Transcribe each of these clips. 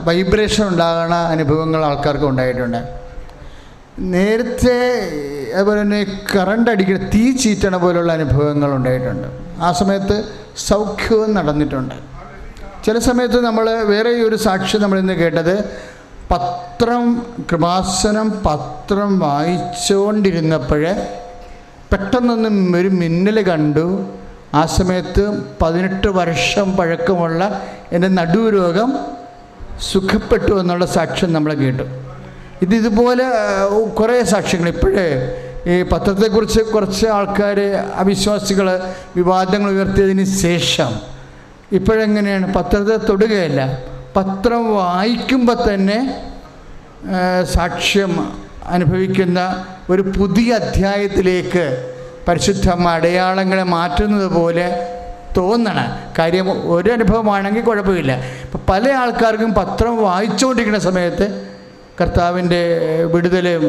Vibration ഉണ്ടാകുന്ന അനുഭവങ്ങൾ ആൾക്കാർക്ക് ഉണ്ടായിട്ടുണ്ട്. നേരത്തെ അതുപോലെ തന്നെ കറണ്ട് അടിക്കുന്ന തീ ചീറ്റണ പോലുള്ള അനുഭവങ്ങൾ ഉണ്ടായിട്ടുണ്ട്. ആ സമയത്ത് സൗഖ്യവും നടന്നിട്ടുണ്ട്. ചില സമയത്ത് നമ്മൾ വേറെ ഒരു സാക്ഷ്യം നമ്മളിന്ന് കേട്ടത്, കൃപാസനം പത്രം വായിച്ചുകൊണ്ടിരുന്നപ്പോൾ പെട്ടെന്നൊന്ന് ഒരു മിന്നൽ കണ്ടു. ആ സമയത്ത് 18 വർഷം പഴക്കമുള്ള എൻ്റെ നടുരോഗം സുഖപ്പെട്ടു എന്നുള്ള സാക്ഷ്യം നമ്മൾ കേട്ടു. ഇതുപോലെ കുറേ സാക്ഷ്യങ്ങൾ ഇപ്പോഴേ ഈ പത്രത്തെക്കുറിച്ച് കുറച്ച് ആൾക്കാർ അവിശ്വാസികൾ വിവാദങ്ങൾ ഉയർത്തിയതിന് ശേഷം ഇപ്പോഴെങ്ങനെയാണ് പത്രത്തെ തൊടുകയല്ല, പത്രം വായിക്കുമ്പോൾ തന്നെ സാക്ഷ്യം അനുഭവിക്കുന്ന ഒരു പുതിയ അധ്യായത്തിലേക്ക് പരിശുദ്ധമ്മ അടയാളങ്ങളെ മാറ്റുന്നത് പോലെ തോന്നണം. കാര്യം ഒരു അനുഭവമാണെങ്കിൽ കുഴപ്പമില്ല. ഇപ്പം പല ആൾക്കാർക്കും പത്രം വായിച്ചുകൊണ്ടിരിക്കുന്ന സമയത്ത് കർത്താവിൻ്റെ വിടുതലും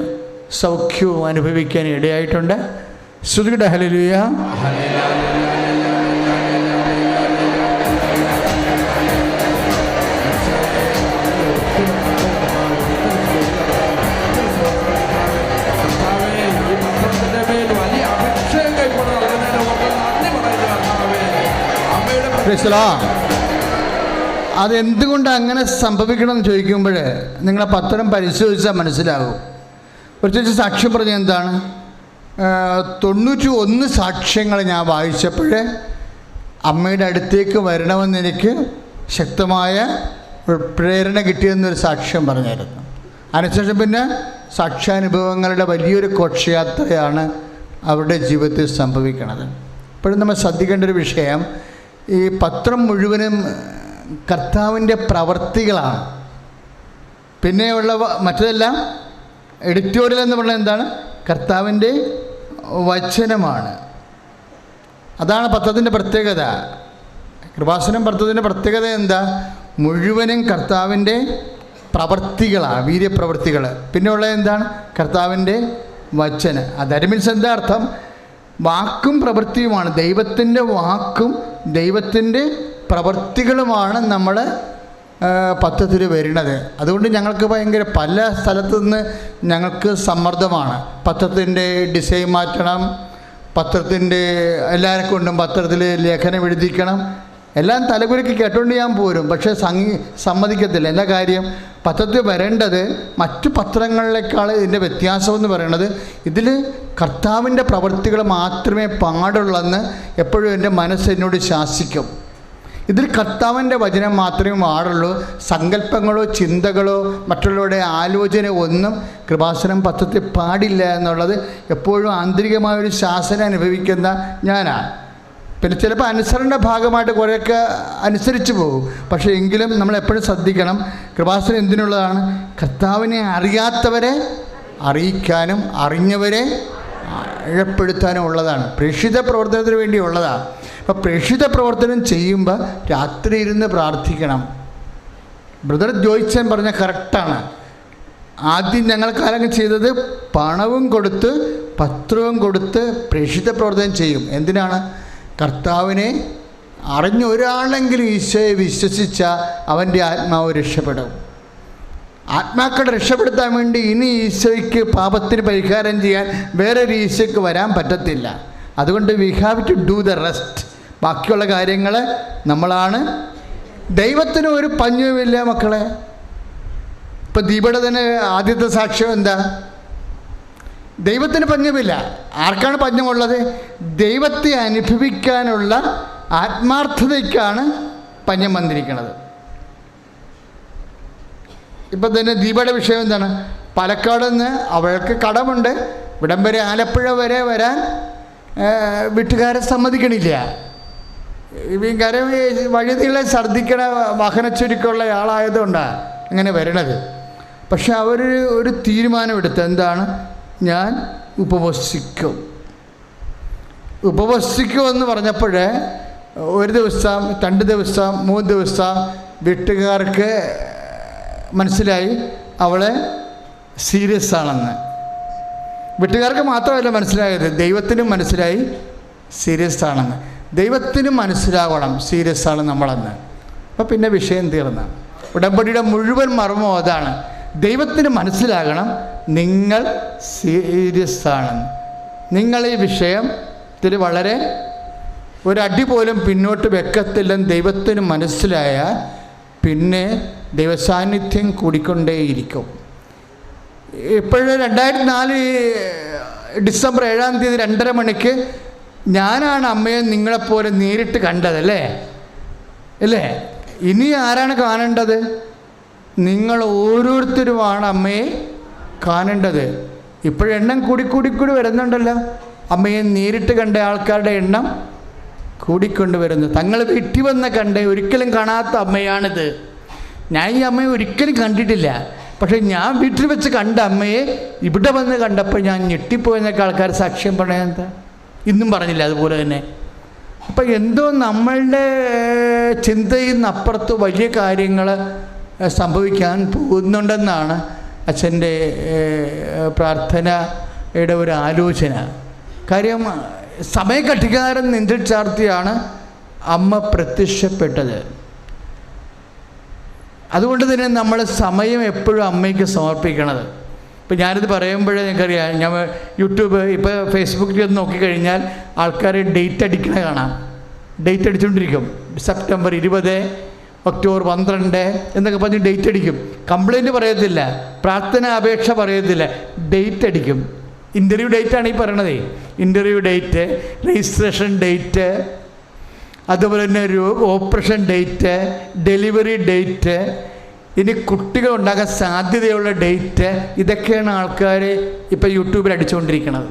സൗഖ്യവും അനുഭവിക്കാൻ ഇടയായിട്ടുണ്ട്. സ്തുതിക്കട്ടെ, ഹല്ലേലൂയ. അതെന്തുകൊണ്ട് അങ്ങനെ സംഭവിക്കണമെന്ന് ചോദിക്കുമ്പോൾ നിങ്ങളെ പത്രം പരിശോധിച്ചാൽ മനസ്സിലാകും. പ്രത്യേകിച്ച് സാക്ഷ്യം പറഞ്ഞ എന്താണ്, 91 സാക്ഷ്യങ്ങൾ ഞാൻ വായിച്ചപ്പോൾ അമ്മയുടെ അടുത്തേക്ക് വരണമെന്ന് എനിക്ക് ശക്തമായ പ്രേരണ കിട്ടിയെന്നൊരു സാക്ഷ്യം പറഞ്ഞായിരുന്നു. അതിനുശേഷം പിന്നെ സാക്ഷ്യാനുഭവങ്ങളുടെ വലിയൊരു ഘോഷയാത്രയാണ് അവരുടെ ജീവിതത്തിൽ സംഭവിക്കുന്നത്. ഇപ്പോഴും നമ്മൾ ശ്രദ്ധിക്കേണ്ട ഒരു വിഷയം, ഈ പത്രം മുഴുവനും കർത്താവിൻ്റെ പ്രവർത്തികളാണ്. പിന്നെയുള്ള മറ്റതെല്ലാം എഡിറ്റോറിയൽ എന്ന് പറഞ്ഞാൽ എന്താണ്, കർത്താവിൻ്റെ വചനമാണ്. അതാണ് പത്രത്തിൻ്റെ പ്രത്യേകത. കൃപാസനം പത്രത്തിൻ്റെ പ്രത്യേകത എന്താ, മുഴുവനും കർത്താവിൻ്റെ പ്രവർത്തികളാണ്, വീര്യപ്രവർത്തികൾ. പിന്നെ ഉള്ളത് എന്താണ്, കർത്താവിൻ്റെ വചനം. അത് മീൻസ് എന്താ അർത്ഥം, വാക്കും പ്രവൃത്തിയുമാണ്. ദൈവത്തിൻ്റെ വാക്കും ദൈവത്തിൻ്റെ പ്രവൃത്തികളുമാണ് നമ്മൾ പത്രത്തിൽ വരുന്നത്. അതുകൊണ്ട് ഞങ്ങൾക്ക് ഭയങ്കര പല സ്ഥലത്തു നിന്ന് ഞങ്ങൾക്ക് സമ്മർദ്ദമാണ്. പത്രത്തിൻ്റെ ഡിസൈൻ മാറ്റണം, പത്രത്തിൻ്റെ എല്ലാവരെ കൊണ്ടും പത്രത്തിൽ ലേഖനം എഴുതിക്കണം, എല്ലാം തലകുലുക്കി കേട്ടോണ്ട് ഞാൻ പോരും. പക്ഷേ സമ്മതിക്കത്തില്ല. എന്താ കാര്യം, പത്രത്തിൽ വരേണ്ടത് മറ്റു പത്രങ്ങളിലേക്കാൾ ഇതിൻ്റെ വ്യത്യാസമെന്ന് പറയുന്നത് ഇതിൽ കർത്താവിൻ്റെ പ്രവൃത്തികൾ മാത്രമേ പാടുള്ളെന്ന് എപ്പോഴും എൻ്റെ മനസ്സ് എന്നോട് ശാസിക്കും. ഇതിൽ കർത്താവിൻ്റെ വചനം മാത്രമേ പാടുള്ളൂ. സങ്കല്പങ്ങളോ ചിന്തകളോ മറ്റുള്ളവരുടെ ആലോചന ഒന്നും കൃപാസനം പത്രത്തിൽ പാടില്ല എന്നുള്ളത് എപ്പോഴും ആന്തരികമായൊരു ശാസന അനുഭവിക്കുന്ന ഞാനാണ്. പിന്നെ ചിലപ്പോൾ അനുസരണയുടെ ഭാഗമായിട്ട് കുറേയൊക്കെ അനുസരിച്ച് പോകും. പക്ഷേ എങ്കിലും നമ്മളെപ്പോഴും ശ്രദ്ധിക്കണം, കൃപാസനം എന്തിനുള്ളതാണ്, കർത്താവിനെ അറിയാത്തവരെ അറിയിക്കാനും അറിഞ്ഞവരെ ആഴപ്പെടുത്താനും ഉള്ളതാണ്. പ്രേക്ഷിത പ്രവർത്തനത്തിന് വേണ്ടിയുള്ളതാണ്. അപ്പോൾ പ്രേക്ഷിത പ്രവർത്തനം ചെയ്യുമ്പോൾ രാത്രി ഇരുന്ന് പ്രാർത്ഥിക്കണം. ബ്രദർ ജോയിച്ചൻ പറഞ്ഞ കറക്റ്റാണ്. ആദ്യം ഞങ്ങൾക്കാരെങ്കിലും ചെയ്തത് പണവും കൊടുത്ത് പത്രവും കൊടുത്ത് പ്രേക്ഷിത പ്രവർത്തനം ചെയ്യും. എന്തിനാണ്, കർത്താവിനെ അറിഞ്ഞ ഒരാളെങ്കിലും ഈശോയെ വിശ്വസിച്ചാൽ അവൻ്റെ ആത്മാവ് രക്ഷപ്പെടും. ആത്മാക്കളെ രക്ഷപ്പെടുത്താൻ വേണ്ടി ഇനി ഈശോയ്ക്ക് പാപത്തിന് പരിഹാരം ചെയ്യാൻ വേറൊരു ഈശോയ്ക്ക് വരാൻ പറ്റത്തില്ല. അതുകൊണ്ട് we have to do the rest. ബാക്കിയുള്ള കാര്യങ്ങൾ നമ്മളാണ്. ദൈവത്തിന് ഒരു പഞ്ഞവുമില്ല മക്കളെ. ഇപ്പം ദീപയുടെ തന്നെ ആദ്യത്തെ സാക്ഷ്യം എന്താ, ദൈവത്തിന് പഞ്ഞമില്ല. ആർക്കാണ് പഞ്ഞമുള്ളത്, ദൈവത്തെ അനുഭവിക്കാനുള്ള ആത്മാർത്ഥതയ്ക്കാണ് പഞ്ഞം വന്നിരിക്കുന്നത്. ഇപ്പം തന്നെ ദീപയുടെ വിഷയം എന്താണ്, പാലക്കാട് നിന്ന് അവൾക്ക് കടമുണ്ട്, ഇവിടം വരെ ആലപ്പുഴ വരെ വരാൻ വീട്ടുകാരെ സമ്മതിക്കണില്ല. കാര്യം വഴുതികളെ ഛർദ്ദിക്കണ വാഹനച്ചുരുക്കമുള്ള ആളായതുകൊണ്ടാണ് അങ്ങനെ വരണത്. പക്ഷെ അവർ ഒരു തീരുമാനമെടുത്ത്, എന്താണ്, ഞാൻ ഉപവസിക്കും എന്ന് പറഞ്ഞപ്പോൾ 1 ദിവസം 2 ദിവസം 3 ദിവസം വീട്ടുകാർക്ക് മനസ്സിലായി അവളെ സീരിയസ് ആണെന്ന്. വീട്ടുകാർക്ക് മാത്രമല്ല മനസ്സിലായത്, ദൈവത്തിനും മനസ്സിലായി സീരിയസ് ആണെന്ന്. ദൈവത്തിനും മനസ്സിലാവണം സീരിയസ് ആണ് നമ്മളെന്ന്. അപ്പോൾ പിന്നെ വിഷയം തീർന്നു. ഉടമ്പടിയുടെ മുഴുവൻ മർമ്മം അതാണ്. ദൈവത്തിന് മനസ്സിലാകണം നിങ്ങൾ സീരിയസ് ആണെന്ന്. നിങ്ങൾ ഈ വിഷയത്തിൽ വളരെ ഒരടി പോലും പിന്നോട്ട് വെക്കത്തില്ലെന്ന് ദൈവത്തിന് മനസ്സിലായാൽ പിന്നെ ദൈവസാന്നിധ്യം കൂടിക്കൊണ്ടേയിരിക്കും. ഇപ്പോഴും 2004 ഡിസംബർ 7-ാം തീയതി 2:30 മണിക്ക് ഞാനാണ് അമ്മയെ നിങ്ങളെപ്പോലെ നേരിട്ട് കണ്ടതല്ലേ അല്ലേ? ഇനി ആരാണ് കാണേണ്ടത്? നിങ്ങൾ ഓരോരുത്തരുമാണ് അമ്മയെ കാണേണ്ടത്. ഇപ്പോഴെണ്ണം കൂടി വരുന്നുണ്ടല്ലോ. അമ്മയെ നേരിട്ട് കണ്ട ആൾക്കാരുടെ എണ്ണം കൂടിക്കൊണ്ട് വരുന്നു. തങ്ങൾ വീട്ടിൽ വന്ന് കണ്ട ഒരിക്കലും കാണാത്ത അമ്മയാണിത്. ഞാൻ ഈ അമ്മയെ ഒരിക്കലും കണ്ടിട്ടില്ല. പക്ഷേ ഞാൻ വീട്ടിൽ വെച്ച് കണ്ട അമ്മയെ ഇവിടെ വന്ന് കണ്ടപ്പോൾ ഞാൻ ഞെട്ടിപ്പോയെന്നൊക്കെ ആൾക്കാർ സാക്ഷ്യം പറയാൻ ഇന്നും പറഞ്ഞില്ല. അതുപോലെ തന്നെ അപ്പം എന്തോ നമ്മളുടെ ചിന്തയിൽ നിന്ന് അപ്പുറത്ത് വലിയ കാര്യങ്ങൾ സംഭവിക്കാൻ പോകുന്നുണ്ടെന്നാണ് അച്ഛൻ്റെ പ്രാർത്ഥനയുടെ ഒരു ആലോചന. കാര്യം സമയഘടികാരം നെഞ്ചിൽ ചാർത്തിയാണ് അമ്മ പ്രത്യക്ഷപ്പെട്ടത്. അതുകൊണ്ട് തന്നെ നമ്മൾ സമയം എപ്പോഴും അമ്മയ്ക്ക് സമർപ്പിക്കണത്. ഇപ്പം ഞാനിത് പറയുമ്പോഴേ നിങ്ങൾക്കറിയാം, ഞാൻ യൂട്യൂബ് ഇപ്പോൾ ഫേസ്ബുക്കിൽ ഒന്ന് നോക്കിക്കഴിഞ്ഞാൽ ആൾക്കാർ ഡേറ്റ് അടിക്കണ കാണാം. ഡേറ്റ് അടിച്ചുകൊണ്ടിരിക്കും. സെപ്റ്റംബർ 20, ഒക്ടോബർ 12 എന്നൊക്കെ പറഞ്ഞ് ഡേറ്റ് അടിക്കും. കംപ്ലൈൻറ്റ് പറയത്തില്ല, പ്രാർത്ഥന അപേക്ഷ പറയത്തില്ല, ഡേറ്റ് അടിക്കും. ഇൻ്റർവ്യൂ ഡേറ്റാണ് ഈ പറയണതേ. ഇൻ്റർവ്യൂ ഡേറ്റ്, രജിസ്ട്രേഷൻ ഡേറ്റ്, അതുപോലെ തന്നെ ഒരു ഓപ്പറേഷൻ ഡേറ്റ്, ഡെലിവറി ഡേറ്റ്, ഇനി കുട്ടികളുണ്ടാകാൻ സാധ്യതയുള്ള ഡേറ്റ്, ഇതൊക്കെയാണ് ആൾക്കാർ ഇപ്പോൾ യൂട്യൂബിൽ അടിച്ചുകൊണ്ടിരിക്കുന്നത്.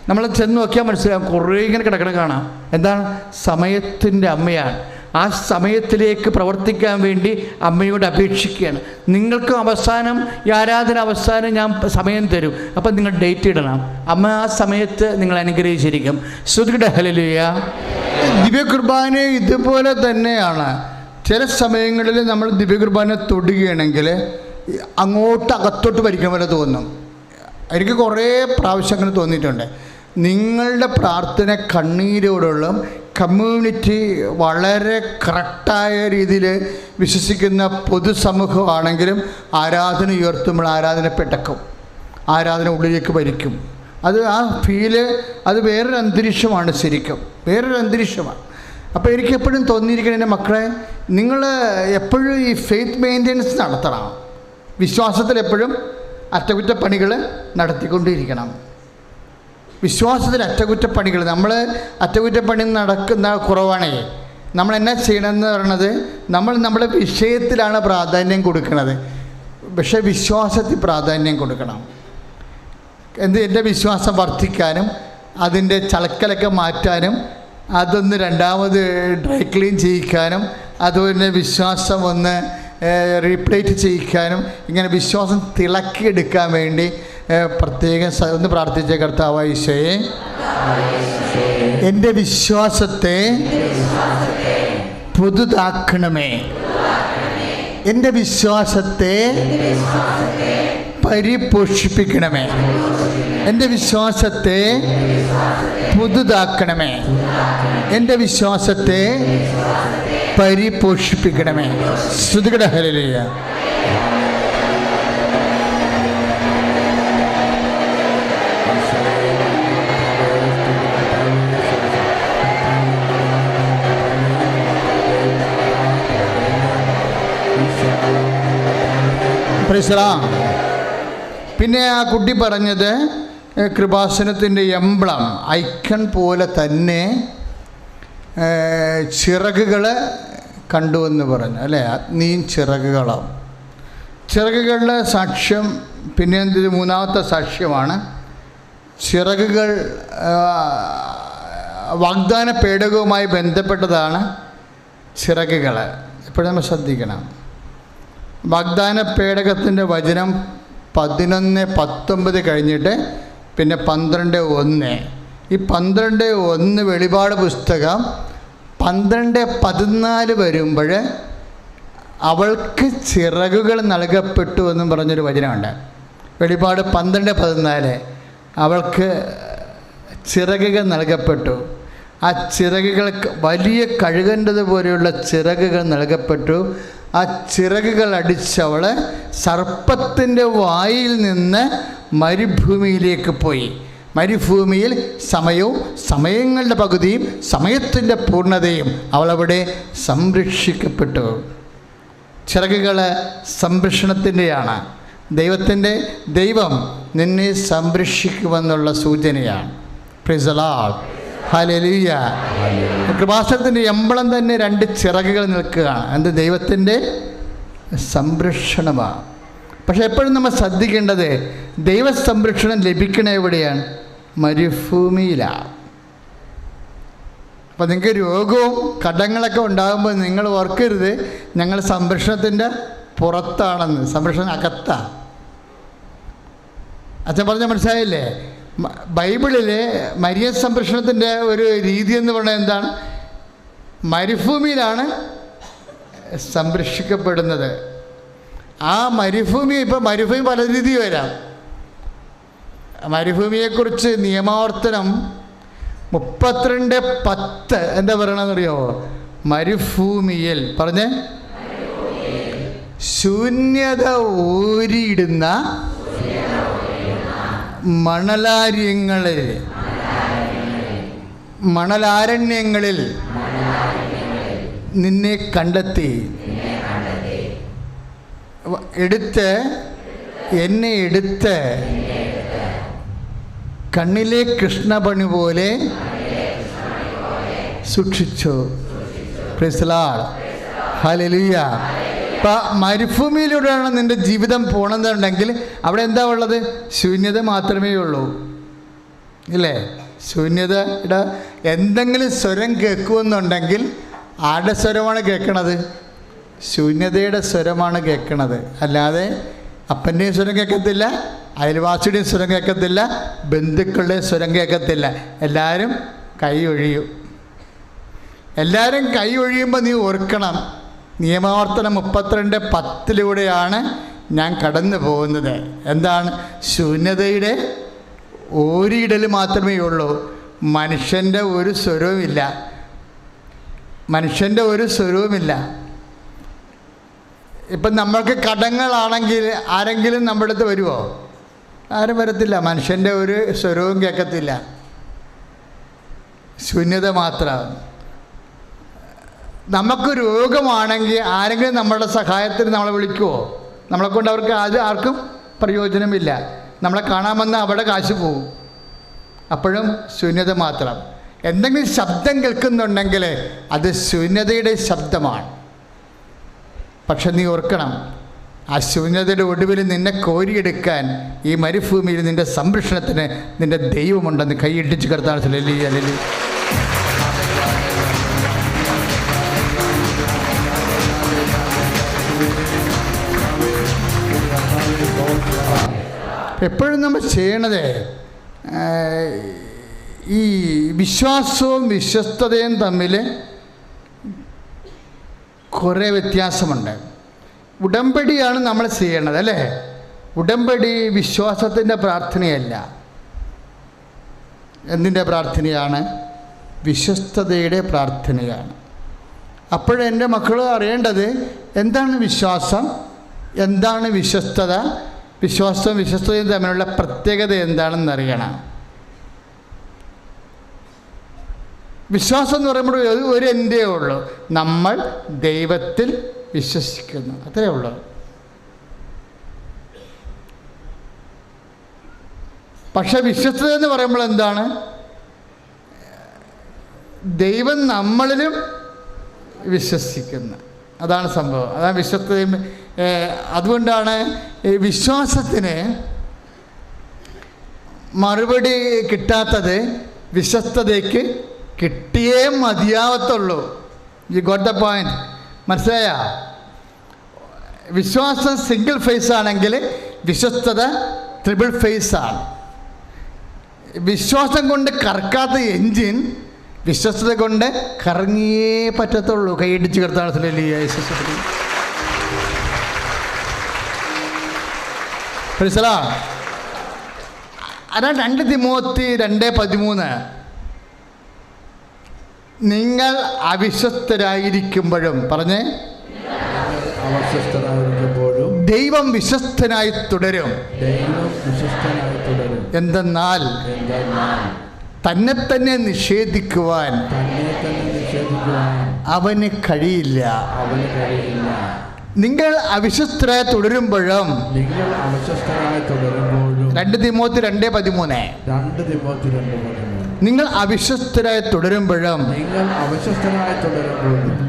നമ്മൾ ചെന്ന് നോക്കിയാൽ മനസ്സിലാകും, കുറേ ഇങ്ങനെ കിടക്കണ കാണാം. എന്താണ്? സമയത്തിൻ്റെ അമ്മയാണ്. ആ സമയത്തിലേക്ക് പ്രവർത്തിക്കാൻ വേണ്ടി അമ്മയോട് അപേക്ഷിക്കുകയാണ്. നിങ്ങൾക്കും അവസാനം ഈ ആരാധന അവസാനം ഞാൻ സമയം തരും, അപ്പം നിങ്ങൾ ഡേറ്റ് ഇടണം. അമ്മ ആ സമയത്ത് നിങ്ങൾ അനുഗ്രഹിച്ചിരിക്കും. ശ്രുതിയുടെ ഹല്ലേലൂയ. ദിവ്യകുർബാന ഇതുപോലെ തന്നെയാണ്. ചില സമയങ്ങളിൽ നമ്മൾ ദിവ്യകുർബാന തൊടുകയാണെങ്കിൽ അങ്ങോട്ട് അകത്തോട്ട് ഭരിക്കുന്ന പോലെ തോന്നും. എനിക്ക് കുറേ പ്രാവശ്യങ്ങൾ തോന്നിയിട്ടുണ്ട്. നിങ്ങളുടെ പ്രാർത്ഥന കണ്ണീരോടുള്ള കമ്മ്യൂണിറ്റി വളരെ കറക്റ്റായ രീതിയിൽ വിശ്വസിക്കുന്ന പൊതുസമൂഹമാണെങ്കിലും ആരാധന ഉയർത്തുമ്പോൾ ആരാധന പെട്ടക്കും, ആരാധന ഉള്ളിലേക്ക് ഭരിക്കും. അത് ആ ഫീല് അത് വേറൊരു അന്തരീക്ഷമാണ്, ശരിക്കും വേറൊരു അന്തരീക്ഷമാണ്. അപ്പോൾ എനിക്ക് എപ്പോഴും തോന്നിയിരിക്കണം, എൻ്റെ മക്കളെ, നിങ്ങൾ എപ്പോഴും ഈ ഫെയ്ത്ത് മെയിൻ്റെനൻസ് നടത്തണം. വിശ്വാസത്തിൽ എപ്പോഴും അറ്റകുറ്റപ്പണികൾ നടത്തിക്കൊണ്ടിരിക്കണം. വിശ്വാസത്തിൽ അറ്റകുറ്റപ്പണികൾ, നമ്മൾ അറ്റകുറ്റപ്പണി നടക്കുന്ന കുറവാണേ. നമ്മൾ എന്നാ ചെയ്യണമെന്ന് പറയണത്, നമ്മൾ നമ്മുടെ വിഷയത്തിലാണ് പ്രാധാന്യം കൊടുക്കുന്നത്. പക്ഷേ വിശ്വാസത്തിൽ പ്രാധാന്യം കൊടുക്കണം. എൻ്റെ വിശ്വാസം വർദ്ധിക്കാനും അതിൻ്റെ ചളക്കലൊക്കെ മാറ്റാനും അതൊന്ന് രണ്ടാമത് ഡ്രൈ ക്ലീൻ ചെയ്യിക്കാനും അതുപോലെ വിശ്വാസം ഒന്ന് റീപ്ലേറ്റ് ചെയ്യിക്കാനും ഇങ്ങനെ വിശ്വാസം തിളക്കിയെടുക്കാൻ വേണ്ടി പ്രത്യേകം ഒന്ന് പ്രാർത്ഥിച്ച കർത്താവായ ഈശോയെ, എൻ്റെ വിശ്വാസത്തെ പുതുതാക്കണമേ, എൻ്റെ വിശ്വാസത്തെ പരിപോഷിപ്പിക്കണമേ, എൻ്റെ വിശ്വാസത്തെ പുതുതാക്കണമേ, എൻ്റെ വിശ്വാസത്തെ പരിപോഷിപ്പിക്കണമേ. ശ്രുതികട ഹല്ലേലൂയ. പിന്നെ ആ കുട്ടി പറഞ്ഞത് കൃപാസനത്തിൻ്റെ എംബ്ലം ഐക്കൺ പോലെ തന്നെ ചിറകുകൾ കണ്ടുവെന്ന് പറഞ്ഞു അല്ലേ? അഗ്നിയും ചിറകുകളും, ചിറകുകളുടെ സാക്ഷ്യം പിന്നെ മൂന്നാമത്തെ സാക്ഷ്യമാണ്. ചിറകുകൾ വാഗ്ദാന പേടകവുമായി ബന്ധപ്പെട്ടതാണ്. ചിറകുകൾ എപ്പോഴും നമ്മൾ ശ്രദ്ധിക്കണം. വാഗ്ദാന പേടകത്തിൻ്റെ വചനം 11:19 കഴിഞ്ഞിട്ട് പിന്നെ 12:1. ഈ 12:1 വെളിപാട് പുസ്തകം 12:14 വരുമ്പോൾ അവൾക്ക് ചിറകുകൾ നൽകപ്പെട്ടു എന്നും പറഞ്ഞൊരു വചനമുണ്ട്. വെളിപാട് 12:14 അവൾക്ക് ചിറകുകൾ നൽകപ്പെട്ടു. ആ ചിറകുകൾക്ക് വലിയ കഴുകൻ്റെതുപോലെയുള്ള ചിറകുകൾ നൽകപ്പെട്ടു. ആ ചിറകുകൾ അടിച്ചവൾ സർപ്പത്തിൻ്റെ വായിൽ നിന്ന് മരുഭൂമിയിലേക്ക് പോയി. മരുഭൂമിയിൽ സമയങ്ങളുടെ പകുതിയും സമയത്തിൻ്റെ പൂർണ്ണതയും അവളവിടെ സംരക്ഷിക്കപ്പെട്ടു. ചിറകുകൾ സംരക്ഷണത്തിൻ്റെയാണ്. ദൈവം നിന്നെ സംരക്ഷിക്കുമെന്നുള്ള സൂചനയാണ്. Praise the lord, hallelujah. കൃപാസനത്തിൻ്റെ എമ്പളം തന്നെ 2 ചിറകുകൾ നിൽക്കുകയാണ്. എന്ത്? ദൈവത്തിൻ്റെ സംരക്ഷണമാണ്. പക്ഷെ എപ്പോഴും നമ്മൾ ശ്രദ്ധിക്കേണ്ടത്, ദൈവ സംരക്ഷണം ലഭിക്കണ എവിടെയാണ്? മരുഭൂമിയിലാണ്. അപ്പോൾ നിങ്ങൾക്ക് രോഗവും കടങ്ങളൊക്കെ ഉണ്ടാകുമ്പോൾ നിങ്ങൾ ഓർക്കരുത് ഞങ്ങൾ സംരക്ഷണത്തിൻ്റെ പുറത്താണെന്ന്. സംരക്ഷണം അകത്താണ്. അച്ഛൻ പറഞ്ഞ മനസ്സിലായില്ലേ? ബൈബിളിൽ മരിയ സംരക്ഷണത്തിൻ്റെ ഒരു രീതി എന്ന് പറഞ്ഞാൽ എന്താണ്? മരുഭൂമിയിലാണ് സംരക്ഷിക്കപ്പെടുന്നത്. ആ മരുഭൂമി, ഇപ്പോൾ മരുഭൂമി പല രീതി വരാം. മരുഭൂമിയെക്കുറിച്ച് നിയമാവർത്തനം 32:10 എന്താ പറയണമെന്നറിയോ? മരുഭൂമിയിൽ പറഞ്ഞ് ശൂന്യത ഊരിയിടുന്ന മണലാരണ്യങ്ങളിൽ നിന്നെ കണ്ടെത്തി എന്നെ എടുത്ത് കണ്ണിലെ കൃഷ്ണപണി പോലെ സൂക്ഷിച്ചു. Price the lord, hallelujah. അപ്പം മരുഭൂമിയിലൂടെയാണ് നിൻ്റെ ജീവിതം പോകണമെന്നുണ്ടെങ്കിൽ അവിടെ എന്താ ഉള്ളത്? ശൂന്യത മാത്രമേ ഉള്ളൂ, ഇല്ലേ? ശൂന്യതയുടെ എന്തെങ്കിലും സ്വരം കേൾക്കുമെന്നുണ്ടെങ്കിൽ ആരുടെ സ്വരമാണ് കേൾക്കണത്? ശൂന്യതയുടെ സ്വരമാണ് കേൾക്കണത്. അല്ലാതെ അപ്പൻ്റെയും സ്വരം കേൾക്കത്തില്ല, അയൽവാസിയുടെയും സ്വരം കേൾക്കത്തില്ല, ബന്ധുക്കളുടെയും സ്വരം കേൾക്കത്തില്ല. എല്ലാവരും കൈ ഒഴിയും. എല്ലാവരും കൈ ഒഴിയുമ്പോൾ നീ ഓർക്കണം, നിയമാവർത്തനം 32:10 ഞാൻ കടന്നു പോകുന്നത്. എന്താണ്? ശൂന്യതയുടെ ഓരിയിടൽ മാത്രമേ ഉള്ളൂ. മനുഷ്യൻ്റെ ഒരു സ്വരവുമില്ല. ഇപ്പം നമ്മൾക്ക് കടങ്ങളാണെങ്കിൽ ആരെങ്കിലും നമ്മുടെ അടുത്ത് വരുമോ? ആരും വരത്തില്ല. മനുഷ്യൻ്റെ ഒരു സ്വരവും കേൾക്കത്തില്ല. ശൂന്യത മാത്രം. നമുക്ക് രോഗമാണെങ്കിൽ ആരെങ്കിലും നമ്മളുടെ സഹായത്തിന് നമ്മളെ വിളിക്കുമോ? നമ്മളെക്കൊണ്ട് അവർക്ക് ആർക്കും പ്രയോജനമില്ല. നമ്മളെ കാണാമെന്ന് അവിടെ കാശ് പോകും. അപ്പോഴും ശൂന്യത മാത്രം. എന്തെങ്കിലും ശബ്ദം കേൾക്കുന്നുണ്ടെങ്കിൽ അത് ശൂന്യതയുടെ ശബ്ദമാണ്. പക്ഷെ നീ ഓർക്കണം, ആ ശൂന്യതയുടെ ഒടുവിൽ നിന്നെ കോരിയെടുക്കാൻ ഈ മരുഭൂമിയിൽ നിൻ്റെ സംരക്ഷണത്തിന് നിൻ്റെ ദൈവമുണ്ടെന്ന് കൈയിട്ടിച്ച് കർത്താവ്. ഹല്ലേലൂയ. എപ്പോഴും നമ്മൾ ചെയ്യണത് ഈ വിശ്വാസവും വിശ്വസ്തതയും തമ്മിൽ കുറേ വ്യത്യാസമുണ്ട്. ഉടമ്പടിയാണ് നമ്മൾ ചെയ്യണത്, അല്ലേ? ഉടമ്പടി വിശ്വാസത്തിൻ്റെ പ്രാർത്ഥനയല്ല. എന്തിൻ്റെ പ്രാർത്ഥനയാണ്? വിശ്വസ്തതയുടെ പ്രാർത്ഥനയാണ്. അപ്പോഴെൻ്റെ മക്കൾ അറിയേണ്ടത് എന്താണ് വിശ്വാസം, എന്താണ് വിശ്വസ്തത, വിശ്വാസവും വിശ്വസ്തതയും തമ്മിലുള്ള പ്രത്യേകത എന്താണെന്നറിയണം. വിശ്വാസം എന്ന് പറയുമ്പോൾ ഒരു എന്തേ ഉള്ളൂ, നമ്മൾ ദൈവത്തിൽ വിശ്വസിക്കുന്നു, അത്രയേ ഉള്ളൂ. പക്ഷെ വിശ്വസ്തത എന്ന് പറയുമ്പോൾ എന്താണ്? ദൈവം നമ്മളിലും വിശ്വസിക്കുന്നു, അതാണ് സംഭവം, അതാണ് വിശ്വസ്തതയും. അതുകൊണ്ടാണ് വിശ്വാസത്തിന് മറുപടി കിട്ടാത്തത് വിശ്വസ്തതയ്ക്ക് കിട്ടിയേ മതിയാവത്തുള്ളൂ. You got the point? മനസ്സിലായ? വിശ്വാസം സിംഗിൾ ഫേസ് ആണെങ്കിൽ വിശ്വസ്തത ട്രിപ്പിൾ ഫേസ് ആണ്. വിശ്വാസം കൊണ്ട് കറക്കാത്ത എൻജിൻ വിശ്വസ്തത കൊണ്ട് കറങ്ങിയേ പറ്റത്തുള്ളൂ. കൈയിടിച്ച് കർത്താവ്. അതാണ് 2 തിമോത്തി 2:13. നിങ്ങൾ അവിശ്വസ്തരായിരിക്കുമ്പോഴും പറഞ്ഞേ അവിശ്വസ്തനായിരിക്കുമ്പോഴും ദൈവം വിശ്വസ്തനായി തുടരും. എന്തെന്നാൽ തന്നെ തന്നെ നിഷേധിക്കുവാൻ അവന് കഴിയില്ല. നിങ്ങൾ അവിശ്വസ്തരായി തുടരുമ്പോഴും 2 തിമോത്തി 2:13 നിങ്ങൾ അവിശ്വസ്തരായി തുടരുമ്പോഴും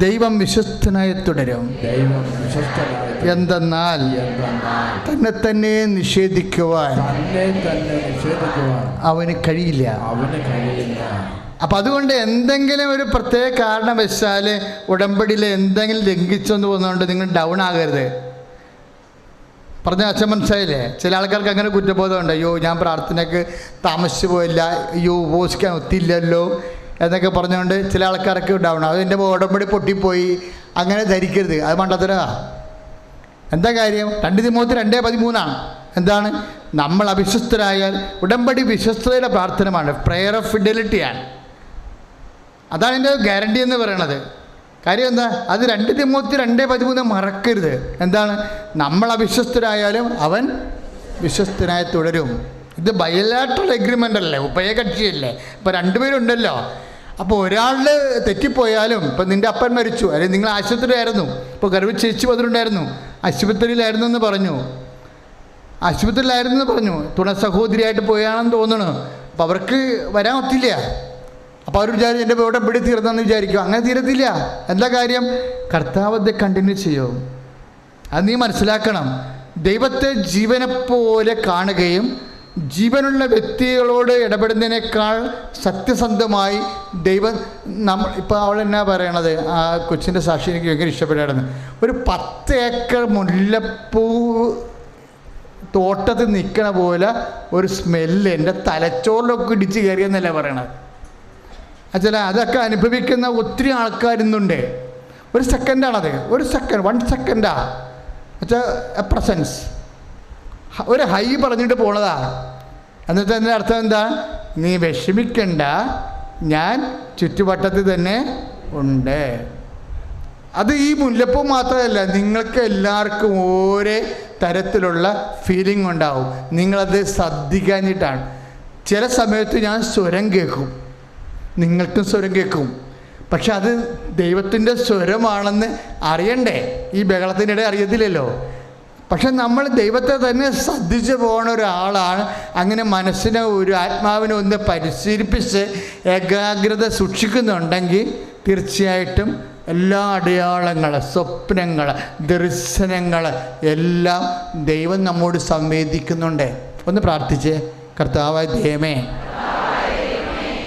ദൈവം വിശ്വസ്തനായി തുടരും. എന്തെന്നാൽ തന്നെ തന്നെ നിഷേധിക്കുവാൻ അവന് കഴിയില്ല. അപ്പം അതുകൊണ്ട് എന്തെങ്കിലും ഒരു പ്രത്യേക കാരണവശാൽ ഉടമ്പടിയിൽ എന്തെങ്കിലും ലംഘിച്ചെന്ന് തോന്നുന്നുണ്ട് നിങ്ങൾ ഡൗൺ ആകരുത്. പറഞ്ഞ അച്ഛൻ മനസ്സിലായില്ലേ? ചില ആൾക്കാർക്ക് അങ്ങനെ കുറ്റബോധമുണ്ട്. അയ്യോ ഞാൻ പ്രാർത്ഥനയ്ക്ക് താമസിച്ചു പോയില്ല, അയ്യോ ഉപവസിക്കാൻ ഒത്തില്ലല്ലോ എന്നൊക്കെ പറഞ്ഞുകൊണ്ട് ചില ആൾക്കാർക്ക് ഡൗൺ. അത് എൻ്റെ ഉടമ്പടി പൊട്ടിപ്പോയി അങ്ങനെ ധരിക്കരുത്. അത് മണ്ടത്തരാ. എന്താ കാര്യം? 2 തിമോത്തി 2:13 എന്താണ്? നമ്മൾ അവിശ്വസ്തരായാൽ ഉടമ്പടി വിശ്വസ്തതയുടെ പ്രാർത്ഥനമാണ്, പ്രെയർ ഓഫ് ഫിഡലിറ്റിയാണ്. അതാണ് എൻ്റെ ഗ്യാരണ്ടി എന്ന് പറയണത്. കാര്യം എന്താ? അത് 2 തിമോത്തി 2:13 മറക്കരുത്. എന്താണ്? നമ്മൾ അവിശ്വസ്തരായാലും അവൻ വിശ്വസ്തനായി തുടരും. ഇത് ബയലാട്രൽ എഗ്രിമെൻ്റ് അല്ലേ, ഉഭയകക്ഷിയല്ലേ. ഇപ്പോൾ 2 പേരുണ്ടല്ലോ. അപ്പോൾ ഒരാൾ തെറ്റിപ്പോയാലും, ഇപ്പം നിൻ്റെ അപ്പൻ മരിച്ചു, അല്ലെങ്കിൽ നിങ്ങൾ ആശുപത്രിയിലായിരുന്നു, ഇപ്പോൾ ഗർഭിച്ച് ചേച്ചി വന്നിട്ടുണ്ടായിരുന്നു, ആശുപത്രിയിലായിരുന്നു എന്ന് പറഞ്ഞു, തുണ സഹോദരിയായിട്ട് പോയാണെന്ന് തോന്നണു. അപ്പോൾ അവർക്ക് വരാൻ ഒത്തില്ല. അപ്പോൾ അവർ വിചാരിച്ചു എൻ്റെ ഉടമ്പടി തീർന്നെന്ന് വിചാരിക്കും. അങ്ങനെ തീരത്തില്ല. എന്താ കാര്യം? കർത്താവ് അത് കണ്ടിന്യൂ ചെയ്യും. അത് നീ മനസ്സിലാക്കണം. ദൈവത്തെ ജീവനെപ്പോലെ കാണുകയും ജീവനുള്ള വ്യക്തികളോട് ഇടപെടുന്നതിനേക്കാൾ സത്യസന്ധമായി ദൈവം ഇപ്പോൾ അവളെന്നാ പറയണത്, ആ കൊച്ചിൻ്റെ സാക്ഷി എനിക്ക് ഭയങ്കര ഇഷ്ടപ്പെട്ടായിരുന്നു. ഒരു 10 ഏക്കർ മുല്ലപ്പൂ തോട്ടത്തിൽ നിൽക്കണ പോലെ ഒരു സ്മെല്ല് എൻ്റെ തലച്ചോറിലൊക്കെ ഇടിച്ച് കയറിയെന്നല്ല പറയണത്. അച്ഛല അതൊക്കെ അനുഭവിക്കുന്ന ഒത്തിരി ആൾക്കാരിന്നുണ്ട്. ഒരു സെക്കൻഡാണത്, 1 സെക്കൻഡാ എന്നുവെച്ചാൽ പ്രസൻസ്. ഒരു ഹൈ പറഞ്ഞിട്ട് പോണതാ. എന്നിട്ട് അതിൻ്റെ അർത്ഥം എന്താ? നീ വിഷമിക്കണ്ട, ഞാൻ ചുറ്റുവട്ടത്തിൽ തന്നെ ഉണ്ട്. അത് ഈ മുല്ലപ്പൂ മാത്രമല്ല, നിങ്ങൾക്ക് എല്ലാവർക്കും ഓരോ തരത്തിലുള്ള ഫീലിംഗ് ഉണ്ടാവും. നിങ്ങളത് ശ്രദ്ധിക്കാഞ്ഞിട്ടാണ്. ചില സമയത്ത് ഞാൻ സ്വരം കേൾക്കും, നിങ്ങൾക്കും സ്വരം കേൾക്കും. പക്ഷെ അത് ദൈവത്തിൻ്റെ സ്വരമാണെന്ന് അറിയണ്ടേ? ഈ ബഹളത്തിനിടെ അറിയത്തില്ലല്ലോ. പക്ഷെ നമ്മൾ ദൈവത്തെ തന്നെ ശ്രദ്ധിച്ചു പോകുന്ന ഒരാളാണ്. അങ്ങനെ മനസ്സിനെ ഒരു ആത്മാവിനെ ഒന്ന് പരിശീലിപ്പിച്ച് ഏകാഗ്രത സൂക്ഷിക്കുന്നുണ്ടെങ്കിൽ തീർച്ചയായിട്ടും എല്ലാ അടയാളങ്ങൾ, സ്വപ്നങ്ങൾ, ദർശനങ്ങൾ എല്ലാം ദൈവം നമ്മോട് സംവേദിക്കുന്നുണ്ട്. ഒന്ന് പ്രാർത്ഥിച്ചേ. കർത്താവായ ദൈവമേ,